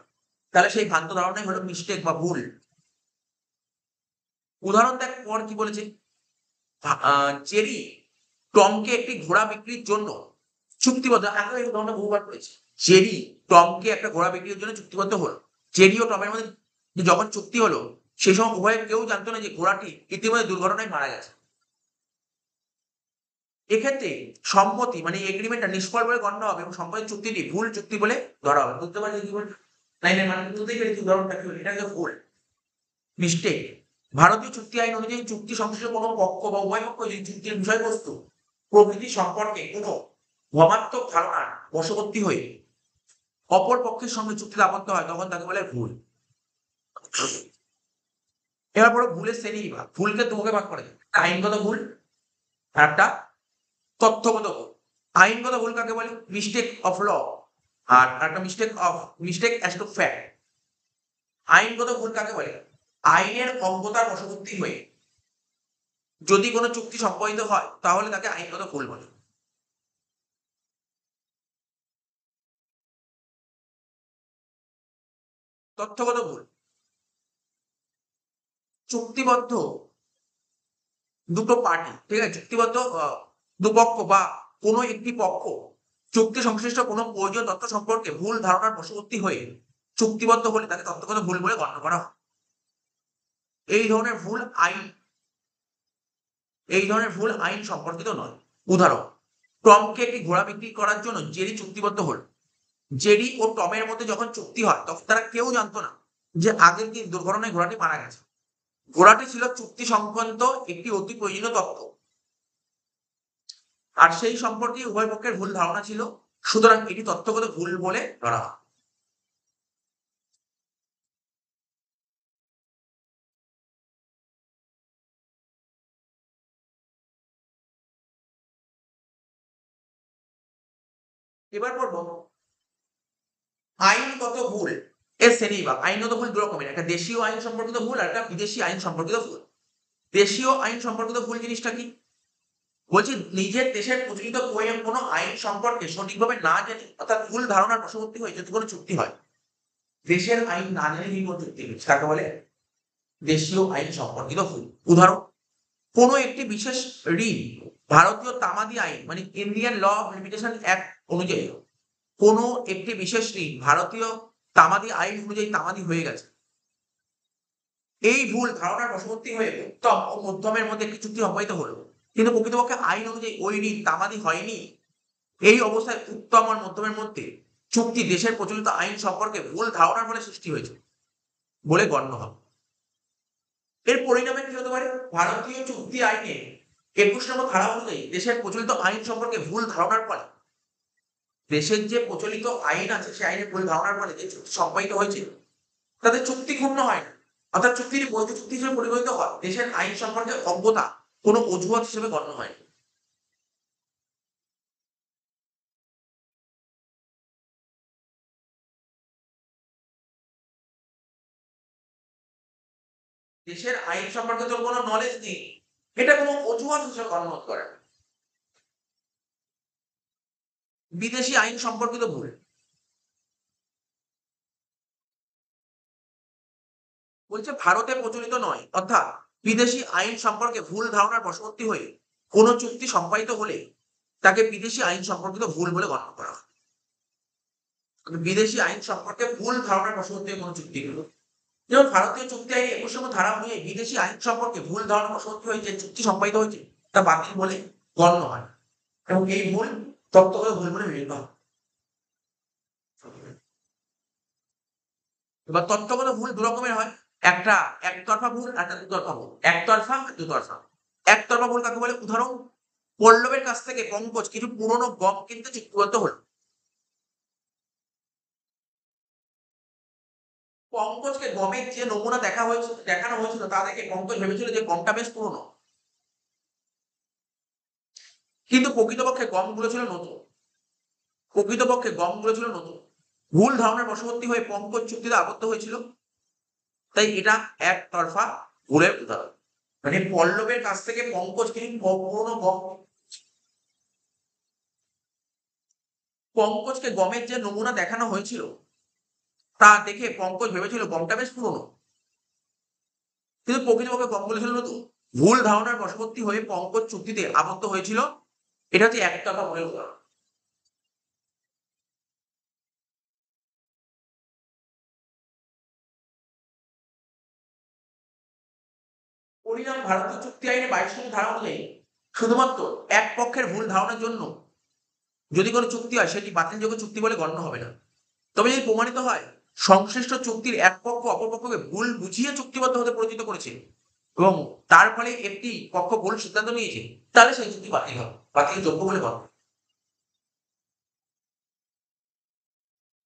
তাহলে সেই ভ্রান্ত ধারণাই হলো মিস্টেক বা ভুল। উদাহরণ দেখ পর কি বলেছে, জেরি টমকে একটি ঘোড়া বিক্রির জন্য চুক্তিবদ্ধ, আগে এই উদাহরণটা বহুবার করেছি। জেরি টমকে একটা ঘোড়া বিক্রির জন্য চুক্তিবদ্ধ হলো। জেরি ও টমের মধ্যে যখন চুক্তি হলো, সেই সময় উভয়ে কেউ জানতো না যে ঘোড়াটি ইতিমধ্যে দুর্ঘটনায় মারা গেছে। এক্ষেত্রে সম্মতি মানে এগ্রিমেন্টটা নিষ্ফল বলে গণ্য হবে এবং সম্পত্তি চুক্তিটি ভুল চুক্তি বলে ধরা হবে। বুঝতে পারছি কি বলছি? লাইনের মানে বুঝতেই পেরেছি উদাহরণটা কি হলো, এটা হচ্ছে ভুল, মিস্টেক। ভারতীয় চুক্তি আইন অনুযায়ী চুক্তি সংশ্লিষ্ট কোনো পক্ষ বা উভয় পক্ষ যদি চুক্তির বিষয়বস্তু প্রকৃতি সম্পর্কে কোনো ভ্রমাত্মক ধারণার বশবর্তী হয়ে অপর পক্ষের সঙ্গে চুক্তিতে আবদ্ধ হয়, তখন তাকে বলে ভুল। এবার পরে ভুলের শ্রেণী বিভাগ। ভুলকে দুভাগে ভাগ করা যায়, একটা আইনগত ভুল আর একটা তথ্যগত ভুল। আইনগত ভুল কাকে বলে? Mistake of law. আর একটা মিস্টেক অ্যাজ টু ফ্যাক্ট। আইনগত ভুল কাকে বলে? আইনের অজ্ঞতার বশবর্তী হয়ে যদি কোনো চুক্তি সম্পাদিত হয়, তাহলে তাকে আইনগত ভুল বলে। তথ্যগত ভুল, চুক্তিবদ্ধ দুটো পার্টি, ঠিক আছে, চুক্তিবদ্ধ দুপক্ষ বা কোনো একটি পক্ষ চুক্তি সংশ্লিষ্ট কোনো প্রয়োজনীয় তথ্য সম্পর্কে ভুল ধারণার বশবর্তী হয়ে চুক্তিবদ্ধ হলে তাকে তথ্যগত ভুল বলে গণ্য করা হয়। এই ধরনের ভুল আইন সম্পর্কিত নয়। উদাহরণ, টমকে একটি ঘোড়া বিক্রি করার জন্য জেরি চুক্তিবদ্ধ হল। জেরি ও টমের মধ্যে যখন চুক্তি হয়, তখন তারা কেউ জানতো না যে আগের দিন দুর্ঘটনায় ঘোড়াটি মারা গেছে। ঘোড়াটি ছিল চুক্তি সংক্রান্ত একটি অতি প্রয়োজনীয় তথ্য, আর সেই সম্পর্কে উভয় পক্ষের ভুল ধারণা ছিল, সুতরাং এটি তথ্যগত ভুল বলে ধরা হয়। এবার পড়বো আইনগত ভুল এর শ্রেণীবিভাগ। আইনগত ভুল দু রকমের, একটা দেশীয় আইন সম্পর্কিত ভুল আর একটা বিদেশি আইন সম্পর্কিত ভুল। দেশীয় আইন সম্পর্কিত ভুল জিনিসটা কি? বলছি নিজের দেশের প্রচলিত কোনো আইন সম্পর্কে সঠিকভাবে না জেনে, অর্থাৎ ভুল ধারণার বশবর্তী হয়ে যদি কোনো চুক্তি হয়, দেশের আইন না জেনে যদি কোনো চুক্তি হচ্ছে, তাকে বলে দেশীয় আইন সম্পর্কিত ভুল। উদাহরণ, কোনো একটি বিশেষ ঋণ ভারতীয় তামাদি আইন মানে Indian law of limitation act অনুযায়ী, কোনো একটি বিশেষ ঋণ ভারতীয় তামাদি আইন অনুযায়ী তামাদি হয়ে গেছে। এই ভুল ধারণার বশবর্তী হয়ে উত্তম ও মধ্যমের মধ্যে একটি চুক্তি সম্পাদিত হলো, কিন্তু প্রকৃতপক্ষে আইন অনুযায়ী ওই ঋণ তামাদি হয়নি। এই অবস্থায় উত্তম আর মধ্যমের মধ্যে চুক্তি দেশের প্রচলিত আইন সম্পর্কে ভুল ধারণার ফলে সৃষ্টি হয়েছে বলে গণ্য হবে। এর পরিণামে কি হতে পারে? ভারতীয় চুক্তি আইনে 21 নম্বর ধারা অনুযায়ী দেশের প্রচলিত আইন সম্পর্কে ভুল ধারণার ফলে, দেশের যে প্রচলিত আইন আছে সেই আইনের ভুল ধারণার ফলে যে চুক্তি সম্পাদিত হয়েছে, তাদের চুক্তি ক্ষুণ্ণ হয় না, অর্থাৎ চুক্তিটি বৈধ চুক্তি হিসেবে পরিগণিত হয়। দেশের আইন সম্পর্কে অজ্ঞতা কোনো অজুহাত হিসেবে গণ্য হয়। দেশের আইন সম্পর্কে তোর কোনো নলেজ নেই, এটা কোনো অজুহাত হিসেবে গণ্য করে। বিদেশি আইন সম্পর্কিত ভুল, বলছে ভারতে প্রচলিত নয়, অর্থাৎ বিদেশি আইন সম্পর্কে ভুল ধারণার বশবর্তী হয়ে কোনো চুক্তি সম্পাদিত হলে তাকে বিদেশি আইন সম্পর্কিত ভুল বলে গণ্য করা হয়। বিদেশি আইন সম্পর্কে ভুল ধারণার বশবর্তী হয়ে কোনো চুক্তি হলো, যেমন ভারতীয় চুক্তি আইনে 21 নম্বর ধারা অনুযায়ী বিদেশি আইন সম্পর্কে ভুল ধারণার বশবর্তী হয়ে যে চুক্তি সম্পাদিত হয়েছে তা বাতিল বলে গণ্য হয়, এবং এই ভুল তত্ত্বগত ভুল বলে বিবেচিত হয়। এবার তত্ত্বগত ভুল দু রকমের হয়, একটা একতরফা ভুল আর একটা দুতরফা ভুল। একতরফা আর দুতরফা। একতরফা ভুল কাকে বলে? উদাহরণ, পল্লবের কাছ থেকে পঙ্কজ কিছু পুরনো গম কিনতে চুক্তিবদ্ধ হলো। পঙ্কজকে গমের যে নমুনা দেখানো হয়েছিল তা দেখে পঙ্কজ ভেবেছিল যে গমটা বেশ পুরনো, কিন্তু প্রকৃতপক্ষে গমগুলো ছিল নতুন। ভুল ধারণার বশবর্তী হয়ে পঙ্কজ চুক্তিতে আবদ্ধ হয়েছিল, তাই এটা একতরফা ভুলের উদাহরণ। মানে পল্লবের কাছ থেকে পঙ্কজ কিছু পুরনো গম, পঙ্কজকে গমের যে নমুনা দেখানো হয়েছিল তা দেখে পঙ্কজ ভেবেছিল গমটা বেশ পুরনো, কিন্তু প্রকৃতপক্ষে কংগ্রেসের মতো ভুল ধারণার বশবর্তী হয়ে পঙ্কজ চুক্তিতে আবদ্ধ হয়েছিল। এটা হচ্ছে একতরফা ভুলের উদাহরণ। পরিণাম ভারতীয় চুক্তি আইনে 22 নং ধারা অনুযায়ী শুধুমাত্র এক পক্ষের ভুল ধারণার জন্য যদি কোনো চুক্তি হয় সেটি বাতিলযোগ্য চুক্তি বলে গণ্য হবে না। তবে যদি প্রমাণিত হয় সংশ্লিষ্ট চুক্তির এক পক্ষ অপর পক্ষকে ভুল বুঝিয়ে চুক্তিবদ্ধ হতে পরিচিত করেছে এবং তার ফলে একটি পক্ষ ভুল সিদ্ধান্ত নিয়েছে, তাহলে সেই চুক্তি বাতিল হবে, বাতিলযোগ্য বলে গণ্য।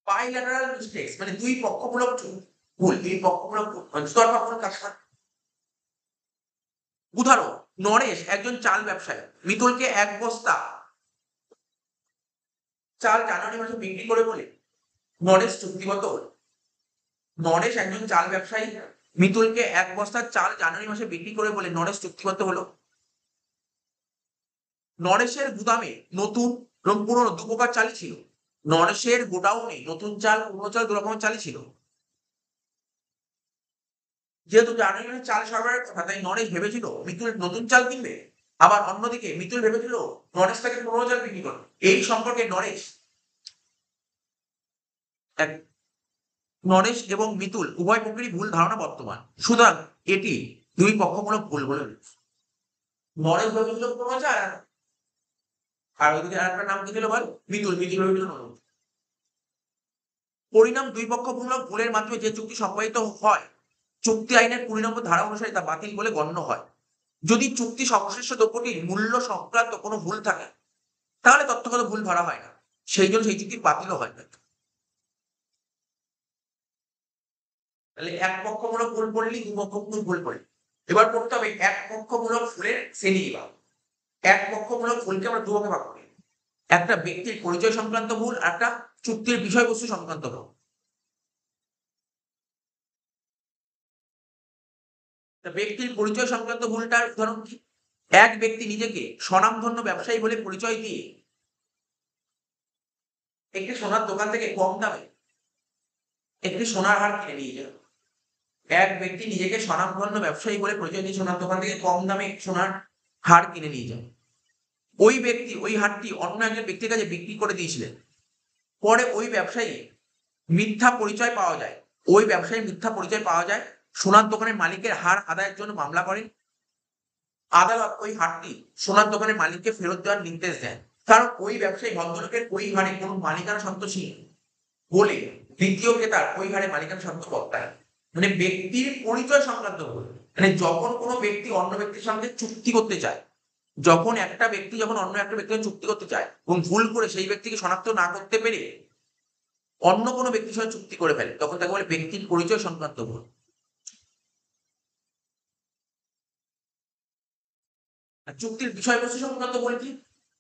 বাইল্যাটারাল মিস্টেক্স মানে দুই পক্ষমূলক ভুল, দুই পক্ষমূলক ভুল মানে দুতরফা ভুল কাজ করে। উদাহরণ, নরেশ একজন চাল ব্যবসায়ী মিতুলকে 1 বস্তা চাল জানুয়ারি মাসে বিক্রি করে বলে নরেশ চুক্তিবদ্ধ হল। নরেশ একজন চাল ব্যবসায়ী মিতুলকে 1 বস্তা চাল জানুয়ারি মাসে বিক্রি করে বলে নরেশ চুক্তিবদ্ধ হলো। নরেশের গুদামে নতুন এবং পুরনো দু প্রকার চালই ছিল। নরেশের গোডাউনে নতুন চাল পুরনো চাল দু রকমের চালই ছিল। যেহেতু জানুয়ারি মাসে চাল সরবরাহের কথা, তাই নরেশ ভেবেছিল মিতুল নতুন চাল কিনবে, আবার অন্যদিকে মিতুল ভেবেছিল নরেশ তাকে পুরনো চাল বিক্রি করবে। এই সম্পর্কে নরেশ এবং মিতুল উভয় পক্ষেরই ভুল ধারণা বর্তমান, সুতরাং এটি দুই পক্ষমূলক ভুল বলে। নরেশ ভেবেছিল পুরনো চাল আর ওইদিকে আর একটা নাম কি ছিল বল, মিতুল ভেবেছিল নতুন। পরিণাম দুই পক্ষমূলক ভুলের মাধ্যমে যে চুক্তি সম্পাদিত হয় চুক্তি আইনের 20 নম্বর ধারা অনুসারে তা বাতিল বলে গণ্য হয়। যদি চুক্তি সংশ্লিষ্ট দ্রব্যটির মূল্য সংক্রান্ত কোনো ভুল থাকে তাহলে তথ্যগত ভুল ধরা হয় না, সেই জন্য সেই চুক্তি বাতিলও হয় না। তাহলে এক পক্ষমূলক ভুল পড়লি, দুই পক্ষমূলক ভুল পড়লি। এবার পড়তে হবে এক পক্ষমূলক ভুলের শ্রেণীবিভাগ। এক পক্ষমূলক ভুলকে আমরা দুভাগে ভাগ করি, একটা ব্যক্তির পরিচয় সংক্রান্ত ভুল আর একটা চুক্তির বিষয়বস্তু সংক্রান্ত ভুল। ব্যক্তির পরিচয় সংক্রান্ত ভুলটার উদাহরণ কি? এক ব্যক্তি নিজেকে স্বনামধন্য ব্যবসায়ী বলে পরিচয় দিয়ে একটি সোনার দোকান থেকে কম দামে একটি সোনার হার কিনে নিয়ে যান। এক ব্যক্তি নিজেকে স্বনামধন্য ব্যবসায়ী বলে পরিচয় দিয়ে সোনার দোকান থেকে কম দামে সোনার হার কিনে নিয়ে যান। ওই ব্যক্তি ওই হারটি অন্য একজন ব্যক্তির কাছে বিক্রি করে দিয়েছিলেন। পরে ওই ব্যবসায়ী মিথ্যা পরিচয় পাওয়া যায় ওই ব্যবসায়ী মিথ্যা পরিচয় পাওয়া যায় সোনার দোকানের মালিকের হার আদায়ের জন্য মামলা করেন। আদালত ওই হারটি সোনার দোকানের মালিককে ফেরত দেওয়ার নির্দেশ দেন, কারণ ওই ব্যবসায়ী ভদ্রলোকের ওই হারে কোনো মালিকানা সন্তোষী বলে দ্বিতীয় ক্রেতার ওই হারে মালিকানা সত্ত্ব বক্তায়। মানে ব্যক্তির পরিচয় সংক্রান্ত ভুল, মানে যখন কোনো ব্যক্তি অন্য ব্যক্তির সঙ্গে চুক্তি করতে চায়, যখন একটা ব্যক্তি যখন অন্য একটা ব্যক্তির সঙ্গে চুক্তি করতে চায় এবং ভুল করে সেই ব্যক্তিকে শনাক্ত না করতে পেরে অন্য কোনো ব্যক্তির সঙ্গে চুক্তি করে ফেলে, তখন তাকে বলে ব্যক্তির পরিচয় সংক্রান্ত ভুল। আর চুক্তির বিষয়বস্তু সংক্রান্ত ভুল কি?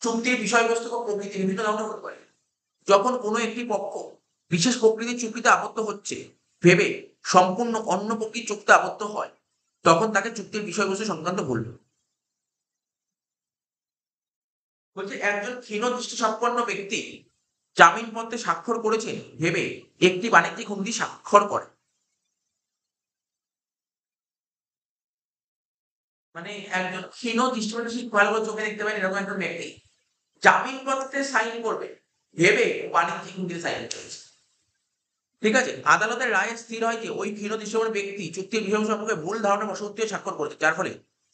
চুক্তির বিষয়বস্তু ও প্রকৃতি বিভিন্ন ধরনের হতে পারে। যখন কোনো একটি পক্ষ বিশেষ প্রকৃতির চুক্তিতে আবদ্ধ হচ্ছে ভেবে সম্পূর্ণ অন্য প্রকৃতির চুক্তিতে আবদ্ধ হয়, তখন তাকে চুক্তির বিষয়বস্তু সংক্রান্ত ভুল বলছে। একজন ক্ষীণ দৃষ্টিসম্পন্ন ব্যক্তি জামিনপত্রে স্বাক্ষর করেছেন ভেবে একটি বাণিজ্যিক হুন্ডি স্বাক্ষর করে। মানে একজন ক্ষীণ দৃষ্টিসম্পন্ন ভালো করে চোখে দেখতে পারেন এরকম একজন ব্যক্তি জামিনপত্রে সাইন করবে ভেবে বাণিজ্যিক হুন্ডিতে সাইন করেছে। ঠিক আছে, আদালতের রায়ে স্থির হয় যে ওই ক্ষীণ দৃষ্টিসম্পন্ন ব্যক্তি চুক্তির বিষয় সম্পর্কে ভুল ধারণা বশবর্তী হয়ে স্বাক্ষর করেছে, যার ফলে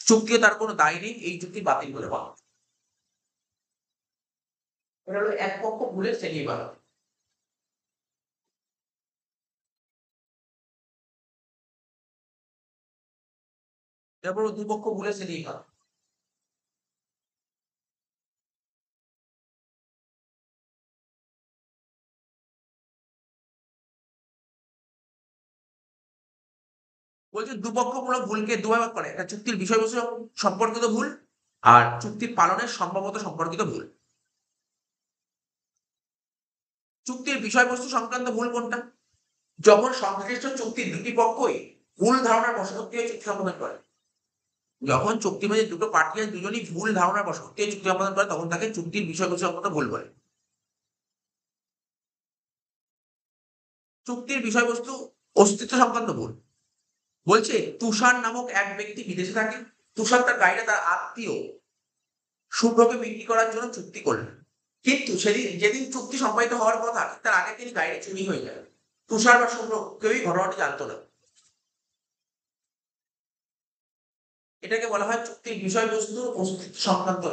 চুক্তিতে তার কোনো দায় নেই, এই চুক্তি বাতিল করে পাওয়া। এটা হলো এক পক্ষ ভুলের শ্রেণীবিভাগ। তারপর দুই পক্ষ ভুলের শ্রেণীবিভাগ। বলছে দুপক্ষমূলক ভুলকে দুভাবে ভাগ করে, একটা চুক্তির বিষয়বস্তু সম্পর্কিত ভুল আর চুক্তির পালনের সম্ভবত সম্পর্কিত ভুল। চুক্তির বিষয়বস্তু সংক্রান্ত ভুল কোনটা? যখন সংশ্লিষ্ট চুক্তির দুটি পক্ষই ভুল ধারণার বশবর্তী হয়ে চুক্তি সম্পাদন করে। যখন চুক্তি মাঝে দুটো পার্টি আছে দুজনই ভুল ধারণার বশবর্তী হয়ে চুক্তি সম্পাদন করে তখন তাকে চুক্তির বিষয়বস্তু সংক্রান্ত ভুল বলে। চুক্তির বিষয়বস্তু অস্তিত্ব সংক্রান্ত ভুল। বলছে তুষার নামক এক ব্যক্তি বিদেশে থাকে। তুষার তার গাড়িটা তার আত্মীয় শুভ্রকে বিক্রি করার জন্য চুক্তি করলেন, কিন্তু যেদিন চুক্তি সম্পাদিত হওয়ার কথা তার আগের দিন গাড়িটা চুরি হয়ে যায়। তুষার বা শুভ্র কেউই ঘটনাটি জানতো না। এটাকে বলা হয় চুক্তির বিষয়বস্তু অস্তিত্ব সংক্রান্ত।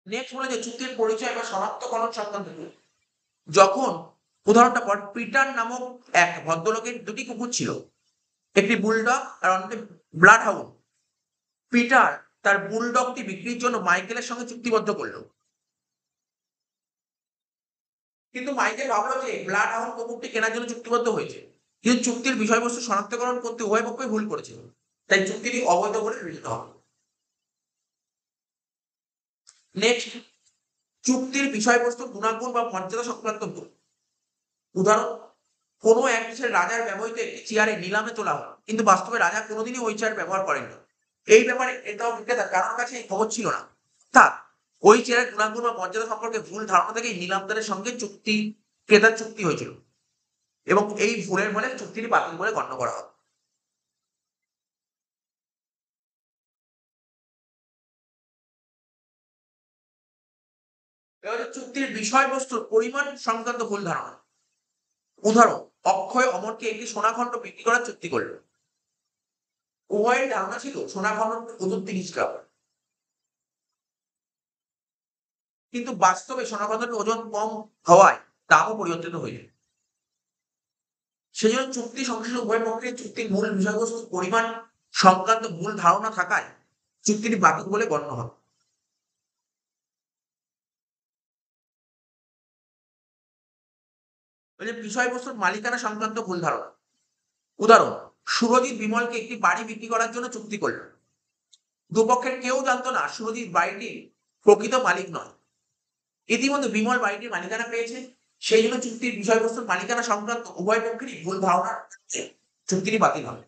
নেক্সট বলে যে চুক্তির পরিচয় বা শনাক্তকরণ সংক্রান্ত। যখন উদাহরণটা পর, পিটার নামক এক ভদ্রলোকের দুটি কুকুর ছিল, একটি বুলডগ আর অন্যটি ব্লাড হাউন্ড। পিটার তার বুলডগটি বিক্রির জন্য মাইকেলের সঙ্গে চুক্তিবদ্ধ করলো, কিন্তু মাইকেল ভাবলো যে ব্লাড হাউন্ড কুকুরটি কেনার জন্য চুক্তিবদ্ধ হয়েছে, কিন্তু চুক্তির বিষয়বস্তু শনাক্তকরণ করতে উভয় পক্ষই ভুল করেছিল, তাই চুক্তিটি অবৈধ বলে বিবেচিত হবে। নেক্সট, চুক্তির বিষয়বস্তু গুণাগুণ বা মর্যাদা সংক্রান্ত ভুল। উদাহরণ, কোনো এক দেশের রাজার ব্যবহৃত একটি চেয়ারে নিলামে তোলা হয়, কিন্তু বাস্তবে রাজা কোনোদিনই ওই চেয়ার ব্যবহার করেননি। এই ব্যাপারে এটাও বিক্রেতা কারোর কাছে এই খবর ছিল না। তা ওই চেয়ারের গুণাগুণ বা মর্যাদা সম্পর্কে ভুল ধারণা থেকেই নিলামদারের সঙ্গে ক্রেতার চুক্তি হয়েছিল, এবং এই ভুলের ফলে চুক্তিটি বাতিল বলে গণ্য করা হয়। এবার চুক্তির বিষয়বস্তুর পরিমাণ সংক্রান্ত ভুল ধারণা। উদাহরণ, অক্ষয় অমরকে একটি সোনাখণ্ড বিক্রি করার চুক্তি করল। উভয়ের ধারণা ছিল সোনাখণ্ড ওজন 30 গ্রাম, কিন্তু বাস্তবে সোনাখণ্ডের ওজন কম হওয়ায় দামও পরিবর্তিত হয়েছে। সেজন্য চুক্তি সংশ্লিষ্ট উভয় পক্ষের চুক্তির মূল বিষয়বস্তু পরিমাণ সংক্রান্ত মূল ধারণা থাকায় চুক্তিটি বাতিল বলে গণ্য হয়। বিষয়বস্তুর মালিকানা সংক্রান্ত ভুল ধারণা। উদাহরণ, সুরজিৎ বিমলকে একটি বাড়ি বিক্রি করার জন্য চুক্তি করল। দুপক্ষের কেউ জানতো না সুরজিৎ বাড়িটির প্রকৃত মালিক নয়। ইতিমধ্যে বিমল বাড়িটির মালিকানা পেয়েছে, সেই জন্য চুক্তির বিষয়বস্তুর মালিকানা সংক্রান্ত উভয় পক্ষেরই ভুল ধারণা চুক্তিটি বাতিল হবে।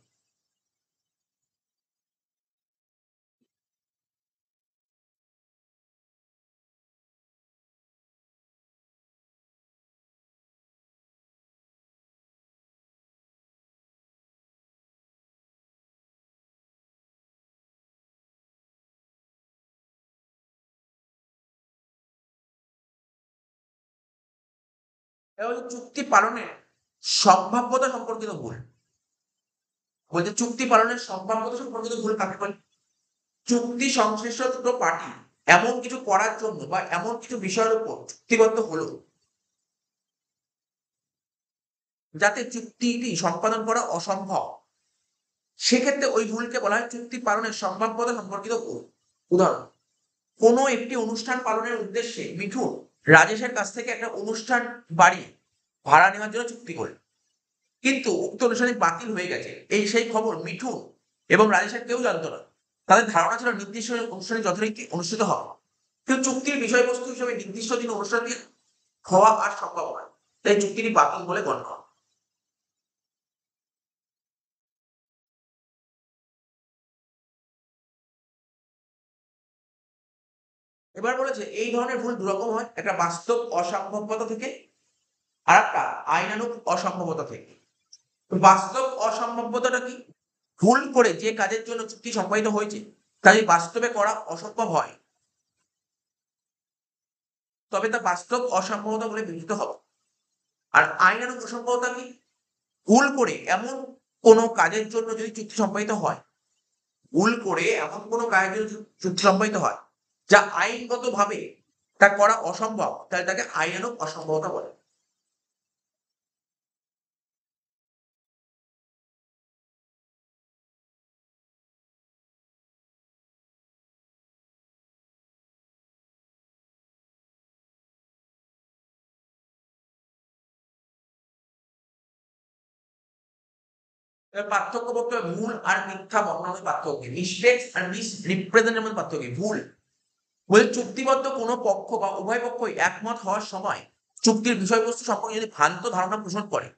এবং চুক্তি পালনের সম্ভাব্যতা সম্পর্কিত ভুল। বলতে চুক্তি পালনের সম্ভাব্যতা সম্পর্কিত ভুল কাকে বলে? চুক্তি সংশ্লিষ্ট দুটো পার্টি এমন কিছু করার জন্য বা এমন কিছু বিষয়ের উপর চুক্তিবদ্ধ হলো যাতে চুক্তিটি সম্পাদন করা অসম্ভব, সেক্ষেত্রে ওই ভুলকে বলা হয় চুক্তি পালনের সম্ভাব্যতা সম্পর্কিত ভুল। উদাহরণ, কোনো একটি অনুষ্ঠান পালনের উদ্দেশ্যে মিঠুন রাজেশের কাছ থেকে একটা অনুষ্ঠান বাড়ি ভাড়া নেওয়ার জন্য চুক্তি করে, কিন্তু উক্ত অনুষ্ঠানটি বাতিল হয়ে গেছে, সেই খবর মিঠুন এবং রাজেশের কেউ জানতো না। তাদের ধারণা ছিল নির্দিষ্ট অনুষ্ঠানে যথারীতি অনুষ্ঠিত হওয়া, কিন্তু চুক্তির বিষয়বস্তু হিসেবে নির্দিষ্ট দিন অনুষ্ঠানটি হওয়া আর সম্ভব নয়, তাই চুক্তিটি বাতিল বলে গণ্য হয়। এবার বলেছে এই ধরনের ভুল দুরকম হয়, একটা বাস্তব অসম্ভবতা থেকে আর একটা আইনানুগ অসম্ভবতা থেকে। বাস্তব অসম্ভবতাটা কি? ভুল করে যে কাজের জন্য চুক্তি সম্পাদিত হয়েছে তা যদি বাস্তবে করা অসম্ভব হয়, তবে তা বাস্তব অসম্ভবতা বলে বিবেচিত হবে। আর আইনানুগ অসম্ভবতা কি? ভুল করে এমন কোনো কাজের জন্য যদি চুক্তি সম্পাদিত হয়, ভুল করে এমন কোনো কাজের জন্য চুক্তি সম্পাদিত হয় যা আইনগত ভাবে তা করা অসম্ভব, তাহলে তাকে আইনানুগ অসম্ভবতা বলে। পার্থক্য বলতে হবে ভুল আর মিথ্যা বর্ণনার পার্থক্য, মিসটেক্স আর মিসরিপ্রেজেন্টের মধ্যে পার্থক্য। ভুল বলে চুক্তিবদ্ধ কোনো পক্ষ বা উভয় পক্ষই একমত হওয়ার সময় চুক্তির বিষয়বস্তু সম্পর্কে যদি ভ্রান্ত ধারণা পোষণ করে,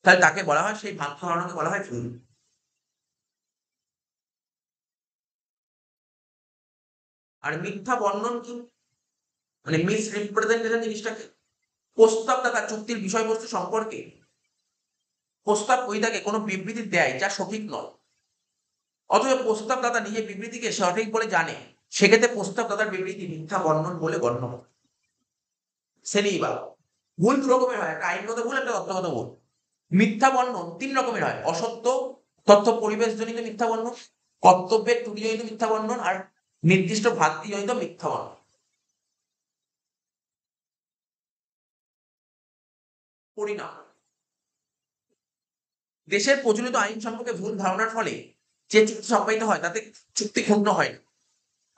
তাহলে তাকে বলা হয়, সেই ভ্রান্ত ধারণাকে বলা হয় ভুল। আর মিথ্যা বর্ণন কি, মানে মিস রিপ্রেজেন্টেশন জিনিসটাকে, প্রস্তাবদাতা চুক্তির বিষয়বস্তু সম্পর্কে প্রস্তাব গ্রহীতাকে কোনো বিবৃতি দেয় যা সঠিক নয়, অথচ প্রস্তাবদাতা নিজে বিবৃতিকে সঠিক বলে জানে, সেক্ষেত্রে প্রস্তাবদাতার বিবৃতি মিথ্যা বর্ণন বলে গণ্য হয়। শ্রেণী বা ভুল দু রকমের হয়, একটা আইনগত ভুল, একটা তথ্যগত ভুল। মিথ্যা বর্ণন তিন রকমের হয়: অসত্য তথ্য পরিবেশজনিত মিথ্যা বর্ণন, কর্তব্যের ত্রুটিজনিত মিথ্যা বর্ণন, আর নির্দিষ্ট ভ্রান্তিজনিত মিথ্যা বর্ণন। পরিণাম: দেশের প্রচলিত আইন সম্পর্কে ভুল ধারণার ফলে যে চুক্তি সম্পাদিত হয় তাতে চুক্তি ক্ষুণ্ণ হয় না,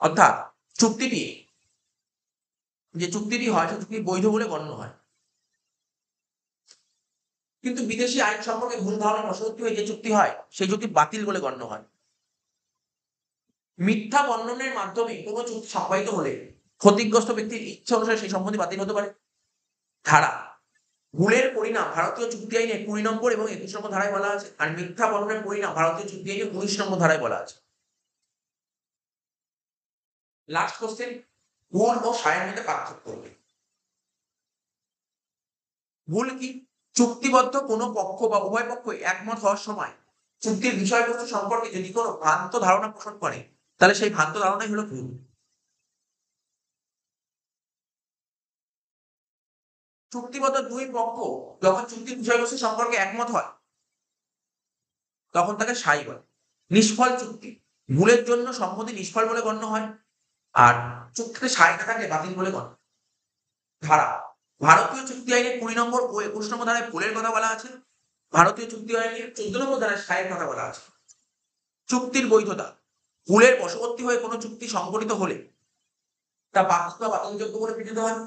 অর্থাৎ চুক্তিটি যে চুক্তিটি হয় সে চুক্তি বৈধ বলে গণ্য হয়। কিন্তু বিদেশি আইন সম্পর্কে ভুল ধারণা বশবর্তী হয়ে যে চুক্তি হয় সেই চুক্তি বাতিল বলে গণ্য হয়। মিথ্যা বর্ণনের মাধ্যমে কোনো চুক্তি সম্পাদিত হলে ক্ষতিগ্রস্ত ব্যক্তির ইচ্ছা অনুসারে সেই সম্বন্ধে বাতিল হতে পারে। ধারা: ভুলের পরিণাম ভারতীয় চুক্তি আইনে 20 নম্বর এবং 21 নম্বর ধারায় বলা আছে, আর মিথ্যা বর্ণনের পরিণাম ভারতীয় চুক্তি আইনে 19 নম্বর ধারায় বলা আছে। লাস্ট কোশ্চেন, ভুল ও সায়ের মধ্যে পার্থক্য করবে। ভুল কি? চুক্তিবদ্ধ কোনো পক্ষ বা উভয় পক্ষ একমত হওয়ার সময় চুক্তির বিষয়বস্তু সম্পর্কে যদি কোনো ভ্রান্ত ধারণা পোষণ করে তাহলে সেই ভ্রান্ত ধারণাই হলো ভুল। চুক্তিবদ্ধ দুই পক্ষ যখন চুক্তির বিষয়বস্তু সম্পর্কে একমত হয় তখন তাকে সাই বলে। নিষ্ফল চুক্তি: ভুলের জন্য সম্মতি নিষ্ফল বলে গণ্য হয়, আর চুক্তিতে সাই না থাকলে বাতিল বলে গণ্য। ধারা: ভারতীয় চুক্তি আইনের 20 নম্বর ও 21 নম্বর ধারায় ভুলের কথা বলা আছে, ভারতীয় চুক্তি আইনের 14 নম্বর ধারায় সায়ের কথা বলা আছে। চুক্তির বৈধতা: ভুলের বশবর্তী হয়ে কোনো চুক্তি সংঘটিত হলে তা বাতিল বা বাতিলযোগ্য বলে বিবেচিত হয়,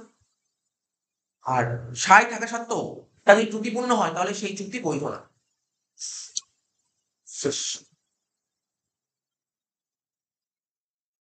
আর সায় থাকা সত্ত্বেও তা যদি ত্রুটিপূর্ণ হয় তাহলে সেই চুক্তি বৈধ না। শেষ।